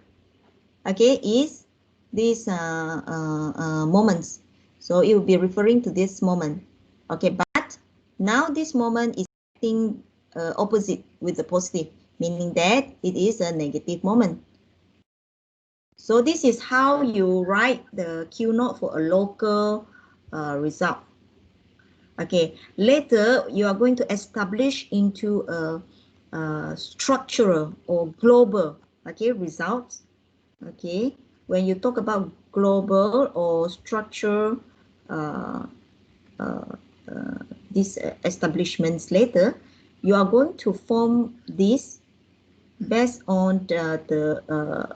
okay, is these moments. So it will be referring to this moment. Okay, but now this moment is acting opposite with the positive, meaning that it is a negative moment. So this is how you write the Q naught for a local result. Okay, later you are going to establish into a structural or global, okay, results. Okay, when you talk about global or structure, uh, uh, these establishments later, you are going to form this based on the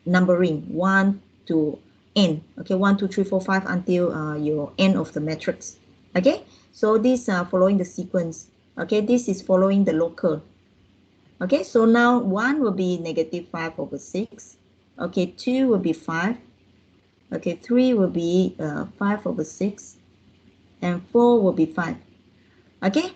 numbering 1 to n. Okay, 1, 2, 3, 4, 5 until your end of the matrix. Okay, so these are following the sequence. Okay, this is following the local. Okay, so now 1 will be negative 5 over 6. Okay, 2 will be 5. Okay, 3 will be 5 over 6. And 4 will be 5. Okay,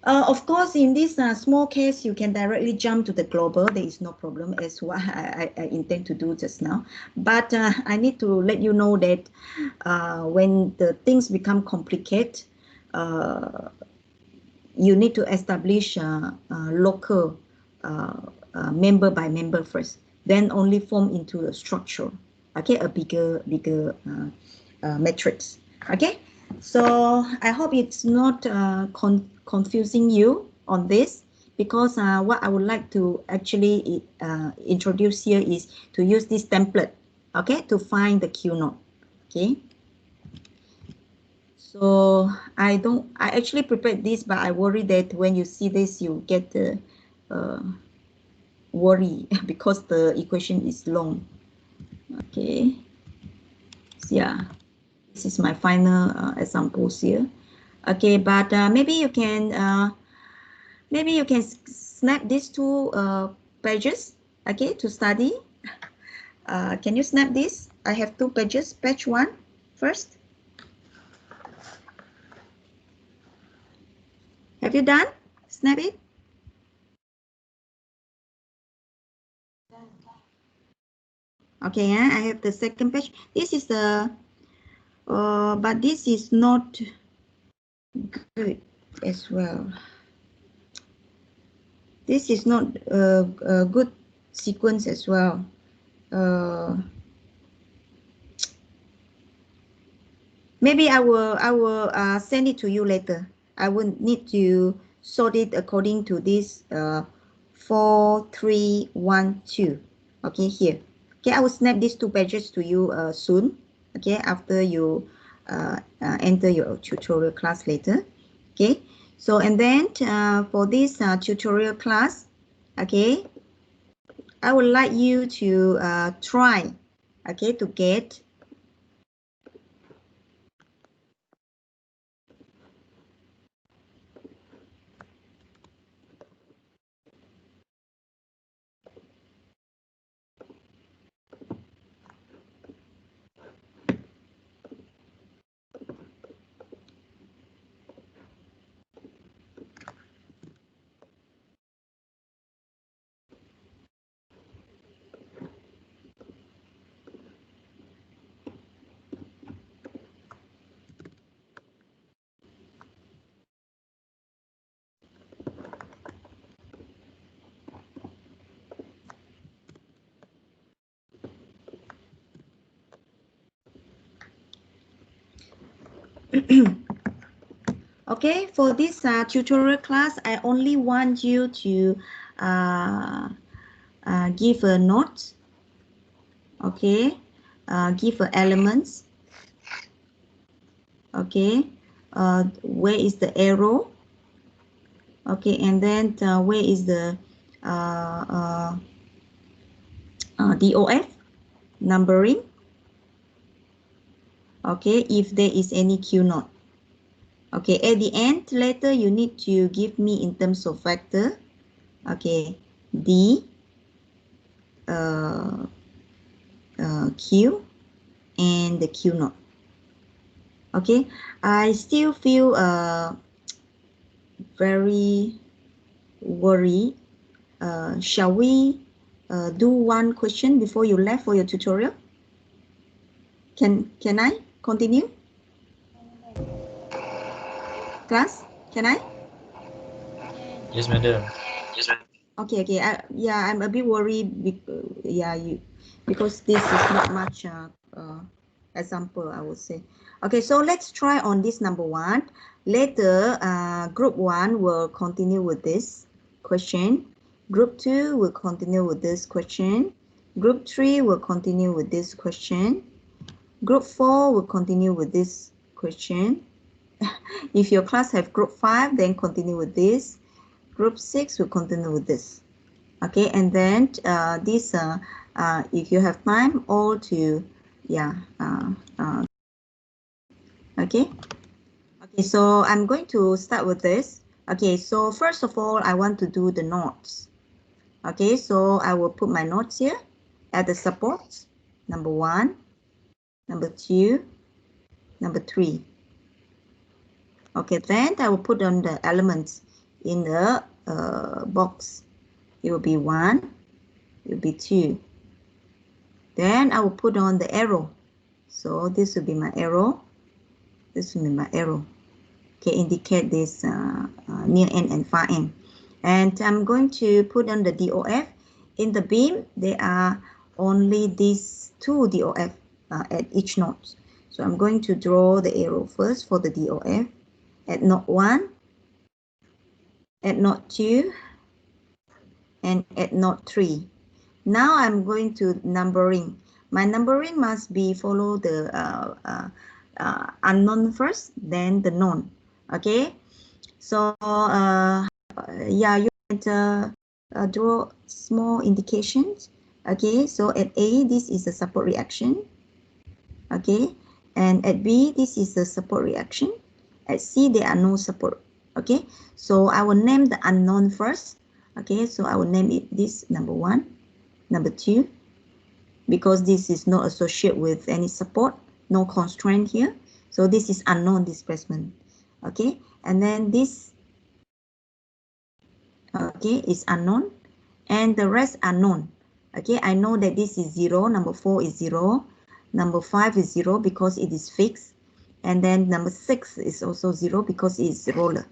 of course, in this small case, you can directly jump to the global. There is no problem, as what I intend to do just now. But I need to let you know that when the things become complicated, you need to establish local member by member first, then only form into a structure. Okay, a bigger matrix. Okay, so I hope it's not confusing you on this, because what I would like to actually introduce here is to use this template, okay, to find the Q naught. Okay, so I actually prepared this, but I worry that when you see this, you get the worry because the equation is long. Okay, so yeah, this is my final examples here. Okay, but maybe you can snap these two pages, okay, to study. Can you snap this? I have two pages. Page 1 first. Have you done? Snap it. Okay, I have the second page. This is the, but this is not good as well. This is not a good sequence as well. Maybe I will send it to you later. I will need to sort it according to this 4, 3, 1, 2. Okay, here. Okay, I will snap these two pages to you soon. Okay, after you enter your tutorial class later. Okay, so and then for this tutorial class, okay, I would like you to try, okay, to get okay, for this tutorial class, I only want you to give a note, okay, give elements, okay, where is the arrow, okay, and then where is the DOF numbering, okay, if there is any Q note. Okay, at the end, later you need to give me in terms of vector, okay, D, Q, and the Q note. Okay, I still feel very worried. Shall we do one question before you left for your tutorial? Can I continue? Class, can I?
Yes, madam.
Okay, okay. Yeah, I'm a bit worried. Because this is not much example, I would say. Okay, so let's try on this number one. Later, group one will continue with this question. Group two will continue with this question. Group three will continue with this question. Group four will continue with this question. If your class have group five, then continue with this. Group six will continue with this. Okay, and then if you have time, all to, yeah, okay. Okay, so I'm going to start with this. Okay, so first of all, I want to do the notes. Okay, so I will put my notes here at the supports. Number one, number two, number three. Okay, then I will put on the elements in the box. It will be one, it will be two. Then I will put on the arrow. So this will be my arrow. This will be my arrow. Okay, indicate this near end and far end. And I'm going to put on the DOF. In the beam, there are only these two DOF at each node. So I'm going to draw the arrow first for the DOF at node 1, at node 2, and at node 3. Now I'm going to numbering. My numbering must be follow the unknown first, then the known. Okay, so yeah, you can draw small indications. Okay, so at A, this is a support reaction. Okay, and at B, this is the support reaction. At C, there are no support. Okay, so I will name the unknown first. Okay, so I will name it this number 1, number 2, because this is not associated with any support, no constraint here. So this is unknown displacement. Okay, and then this, okay, is unknown, and the rest are known. Okay, I know that this is 0, number 4 is 0, number 5 is 0 because it is fixed, and then number 6 is also 0 because it's roller.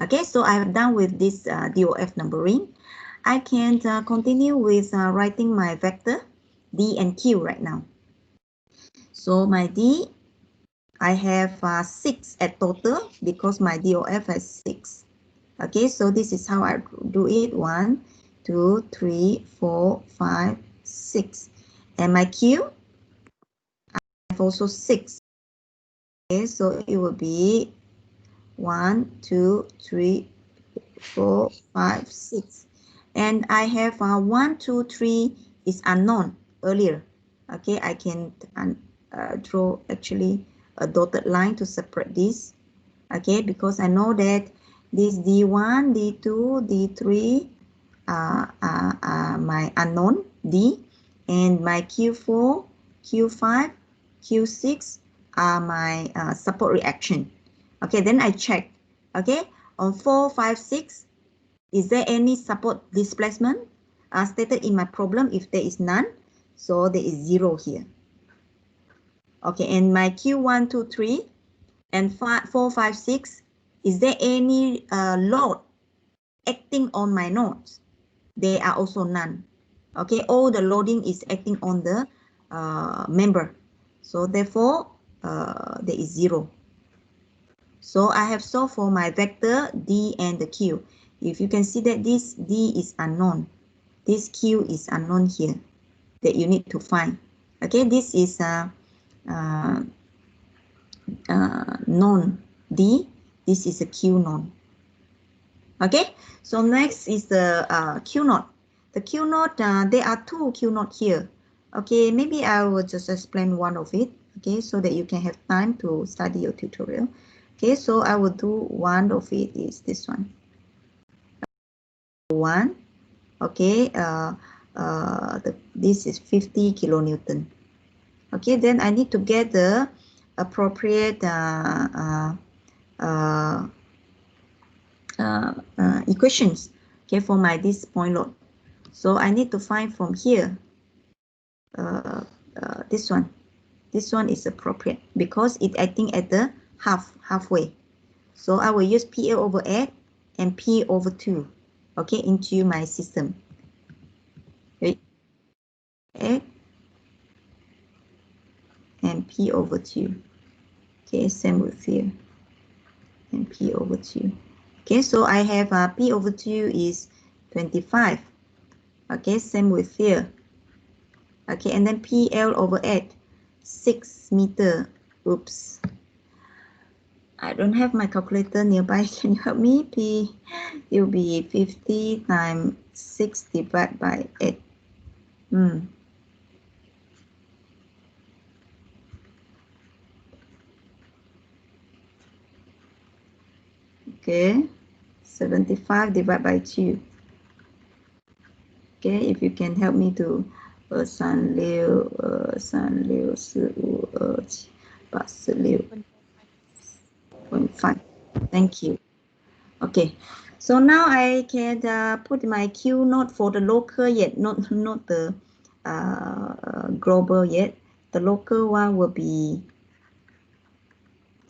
Okay, so I have done with this DOF numbering. I can continue with writing my vector D and Q right now. So my D, I have 6 at total because my DOF has 6. Okay, so this is how I do it. 1, 2, 3, 4, 5, 6. And my Q, I have also 6. Okay, so it will be 1, 2, 3, 4, 5, 6. And I have 1, 2, 3 is unknown earlier. Okay, I can draw actually a dotted line to separate this. Okay, because I know that this D1, D2, D3 are my unknown D, and my Q4, Q5, Q6 are my support reaction. Okay, then I check. Okay, on 4, 5, 6, is there any support displacement stated in my problem? If there is none, so there is 0 here. Okay, and my Q1, 2, 3 and 4, 5, 6, is there any load acting on my nodes? There are also none. Okay, all the loading is acting on the member. So therefore, there is 0. So I have solved for my vector D and the Q. If you can see that this D is unknown, this Q is unknown here that you need to find. Okay, this is known D, this is a Q known. Okay, so next is the Q naught. The Q naught, there are 2 Q naught here. Okay, maybe I will just explain one of it. Okay, so that you can have time to study your tutorial. Okay, so I will do one of it is this one. 1. Okay, this is 50 kilonewton. Okay, then I need to get the appropriate equations, okay, for my this point load. So I need to find from here this one. This one is appropriate because it's acting at the halfway. So I will use PL over 8 and P over 2, okay, into my system. Okay. 8 and P over 2. Okay, same with here. And P over 2. Okay, so I have P over 2 is 25. Okay, same with here. Okay, and then PL over 8, 6 meter. Oops. I don't have my calculator nearby. Can you help me? P, it will be 50 times 6 divided by 8. Okay, 75 divided by 2. Okay, if you can help me to 36648.5. Thank you. Okay, so now I can put my Q naught for the local yet, not the global yet. The local one will be,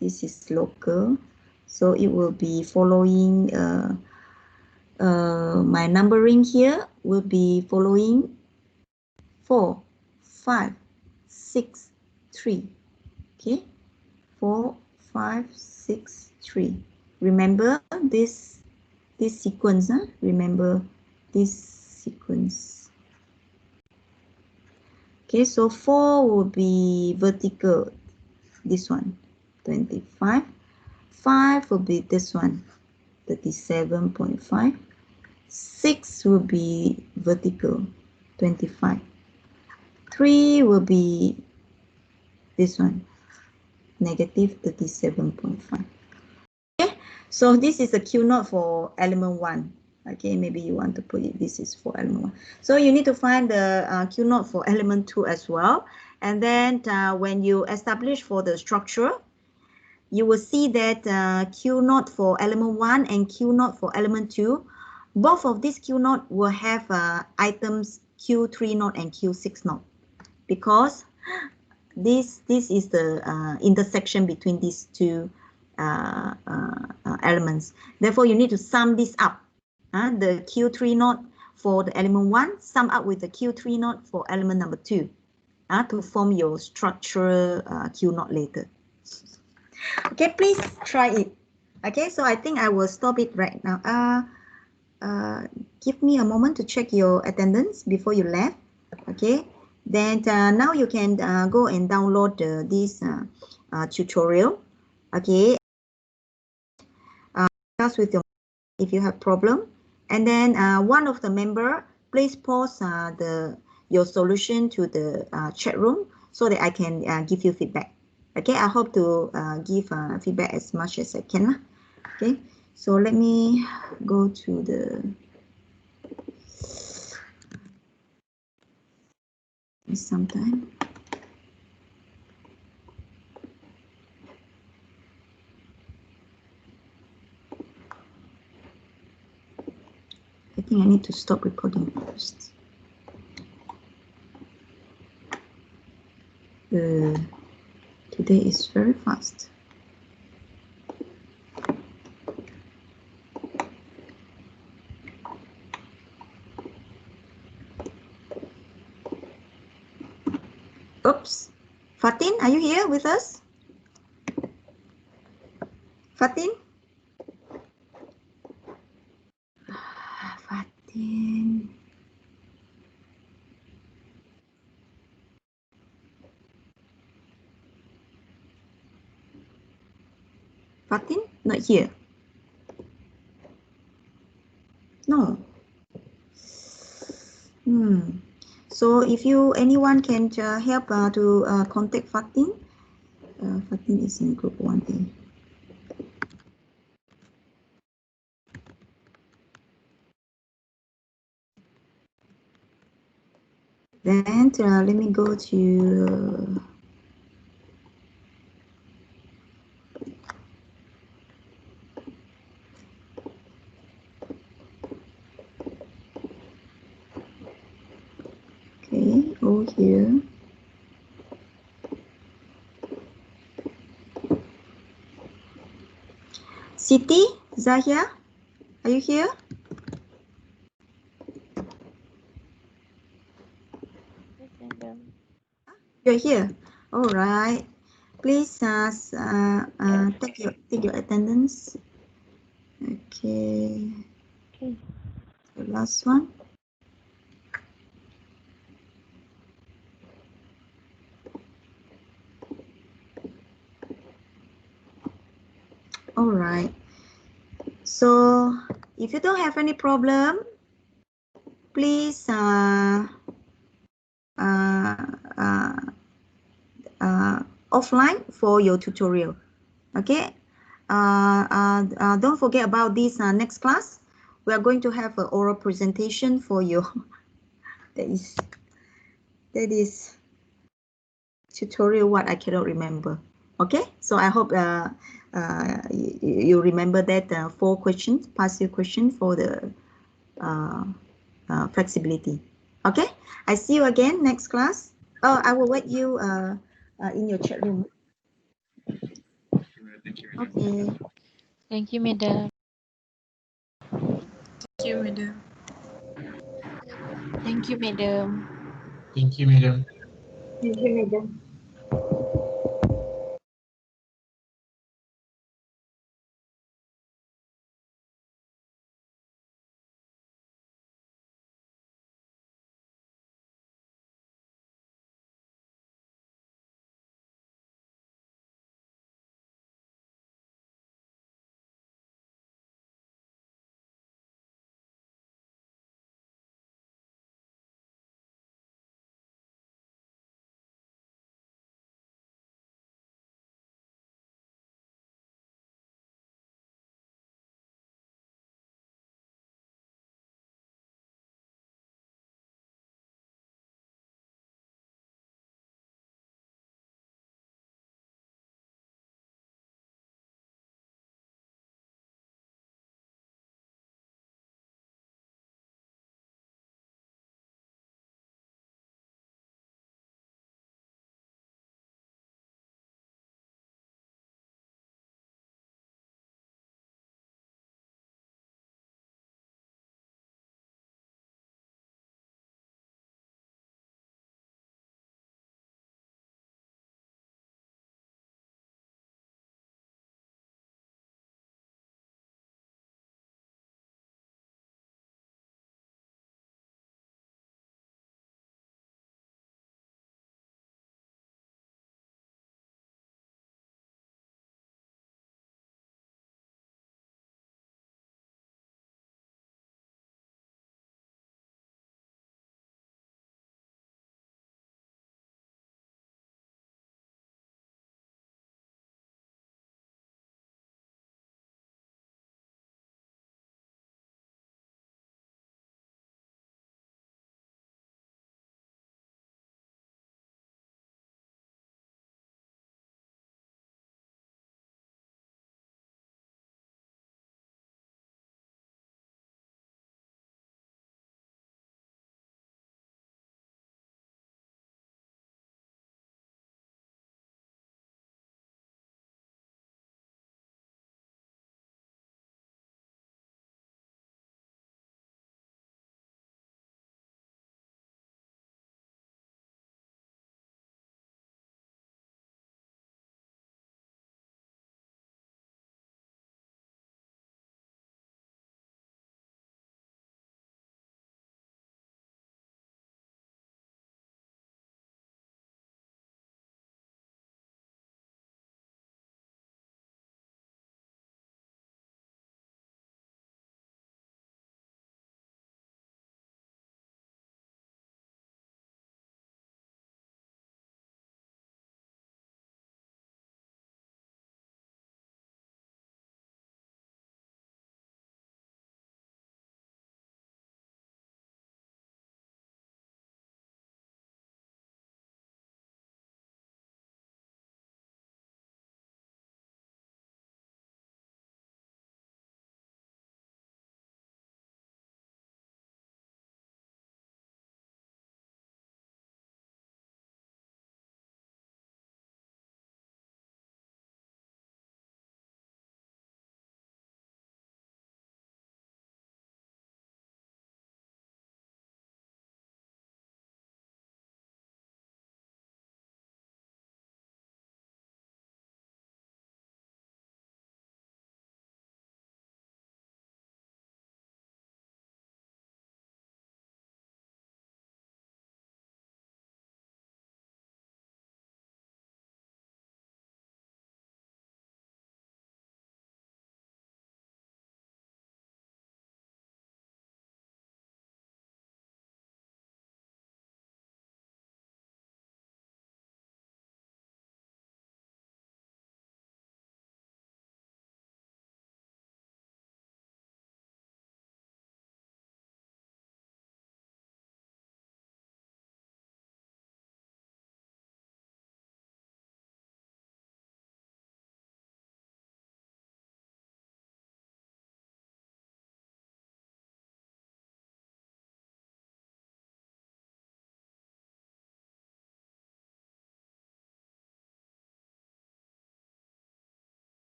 this is local, so it will be following my numbering here will be following 4, 5, 6, 3. Okay, 4, 5, 6, 3. Remember this sequence. Remember this sequence. Okay, so 4 will be vertical. This one, 25. 5 will be this one, 37.5. 6 will be vertical, 25. 3 will be this one, negative 37.5. Okay, so this is a Q naught for element 1. Okay, maybe you want to put it, this is for element 1. So you need to find the Q naught for element 2 as well. And then when you establish for the structure, you will see that Q naught for element 1 and Q naught for element 2, both of these Q naught will have items Q3 knot and Q6 knot, because this is the intersection between these two elements. Therefore, you need to sum this up. The Q3 knot for the element 1, sum up with the Q3 knot for element number 2 to form your structural Q knot later. Okay, please try it. Okay, so I think I will stop it right now. Give me a moment to check your attendance before you left. Okay, then now you can go and download this tutorial. Okay, discuss with your if you have problem, and then one of the member please post your solution to the chat room so that I can give you feedback. Okay, I hope to give feedback as much as I can. Okay, so let me go to the sometime. I think I need to stop recording first. Today is very fast. Oops. Fatin, are you here with us? Fatin? Fatin. Fatin? Not here. No. So if anyone can help to contact Fatin. Fatin is in group 1A. Then let me go to okay, over here. Siti, Zahia, are you here?
Yes, madam.
You're here. All right. Please take your attendance. Okay.
Okay.
The last one. All right. So if you don't have any problem, please offline for your tutorial. Okay. Don't forget about this next class. We are going to have an oral presentation for you. that is tutorial what I cannot remember. Okay, so I hope you remember that 4 questions, passive question for the flexibility. Okay, I see you again next class. Oh, I will wait you in your chat room. Okay.
Thank you, madam.
Thank you, madam.
Thank you, madam.
Thank you, madam.
Thank you, madam.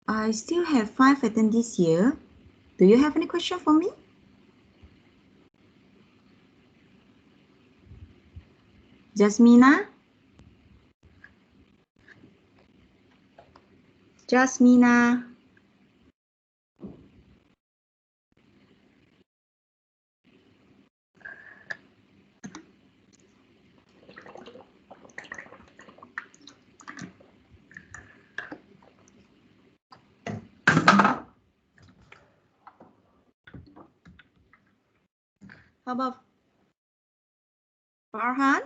I still have 5 attendees here. Do you have any question for me? Jasmina? Jasmina? How about Farhan?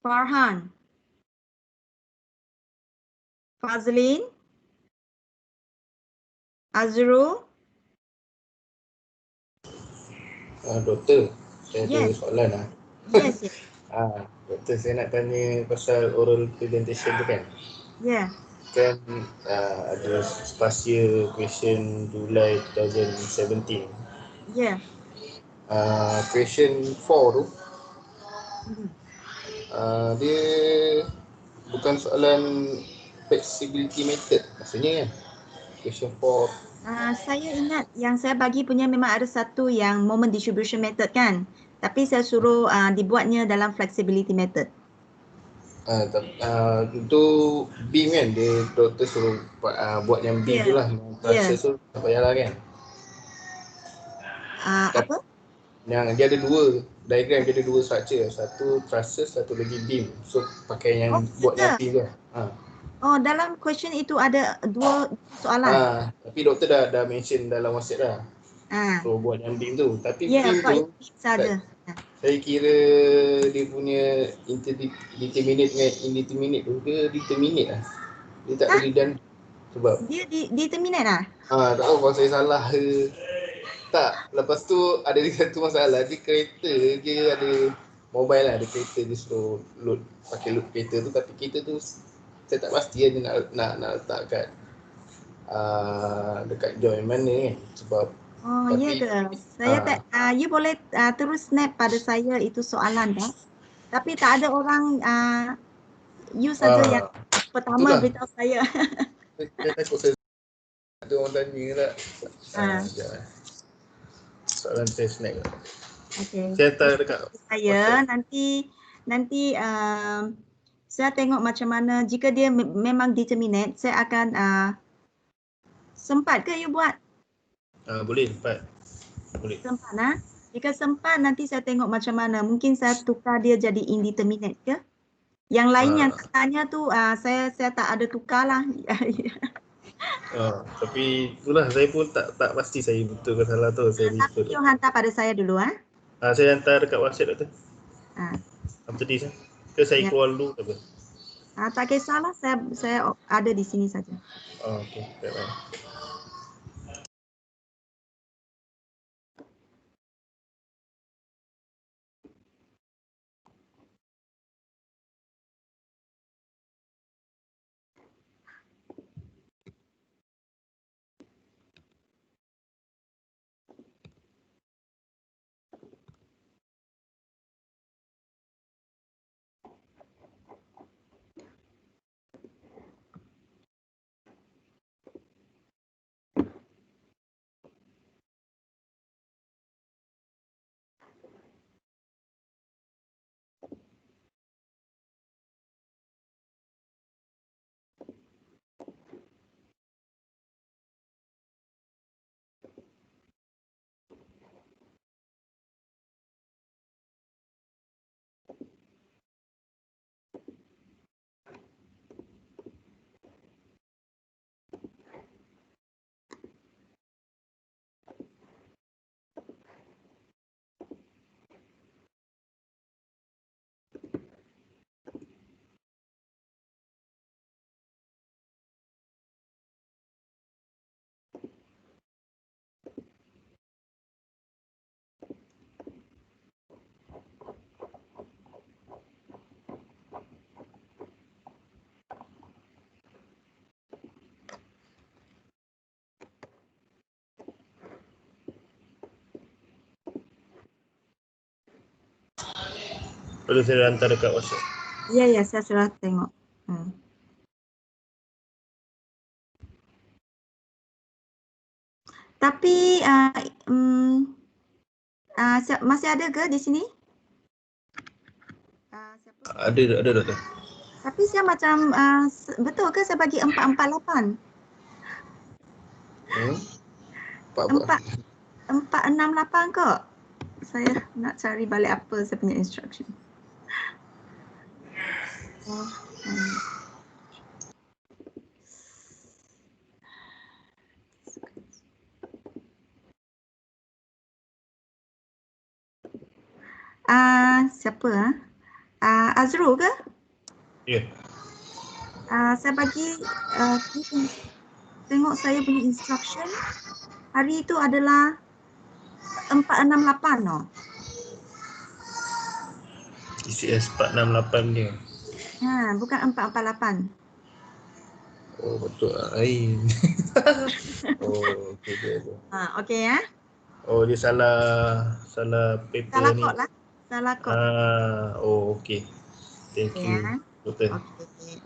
Farhan? Fazlin? Azrul?
Doktor, saya ada
Yes,
soalan lah.
yes, yes.
Doktor, saya nak tanya pasal oral presentation tu kan.
Yeah,
Kan ada spasial question Julai 2017.
yeah.
Question 4 tu,
Mhm.
dia bukan soalan flexibility method maksudnya kan. Question 4.
Saya ingat yang saya bagi punya memang ada satu yang moment distribution method kan. Tapi saya suruh dibuatnya dalam flexibility method.
Itu beam kan, dia doktor suruh buat yang beam tu
Yeah,
lah.
yeah.
Process tu tak payahlah kan.
Apa?
Yang dia ada dua diagram, dia ada dua structure, satu trusses, satu lagi beam. So pakai yang buat yang beam tu.
Oh, dalam question itu ada dua soalan.
Tapi doktor dah mention dalam WhatsApp dah. So buat yang beam tu. Tapi
Ya,
beam tu
saja.
saya kira dia punya determinate dengan indeterminate tu, dia determinate lah. Dia tak boleh dan sebab
Dia determinate lah.
tak tahu kalau saya salah ke. Tak, lepas tu ada satu masalah. Dia kereta, dia ada mobile lah, ada kereta dia suruh pakai load kereta tu, tapi kereta tu saya tak pasti dia nak letak kat dekat join mana kan. Sebab
Oh, ya ke? Saya tak, you boleh terus snap pada saya itu soalan tak? Tapi tak ada orang, you saja yang pertama
itulah.
beritahu saya.
Saya takut saya ada orang tanya tak. Sekejap soalan saya snack lah.
Okay.
Saya hantar dekat
saya nanti saya tengok macam mana. Jika dia memang determinate, saya akan sempat ke you buat?
Boleh, sempat. Boleh.
Sempat Jika sempat nanti saya tengok macam mana. Mungkin saya tukar dia jadi indeterminate ke? Yang lain yang katanya tu saya tak ada tukar lah.
Tapi itulah saya pun tak pasti saya betul ke salah tu. Saya
Tapi
refer.
you hantar pada saya dulu
Saya hantar dekat WhatsApp doktor. After this ke saya
Ya.
keluar dulu ke apa?
Tak kisahlah, saya ada di sini saja.
Okey, baik. Perlu saya hantar dekat WhatsApp.
Ya, saya sudah tengok. Tapi masih ada ke di sini?
Ada doktor.
Tapi saya macam betul ke saya bagi 448? 468 kok. Saya nak cari balik apa saya punya instruction. Siapa? Azrul ke?
Ya.
Saya bagi tengok saya punya instruction. Hari itu adalah 468 no.
TCS 468 dia.
Bukan 448.
Oh betul lain. Oh okey dia.
Okey ya.
Oh dia salah paper
Salah
ni.
kod lah. Salah kod.
Oh okey. Thank you.
Ya.
Doktor.
Okey.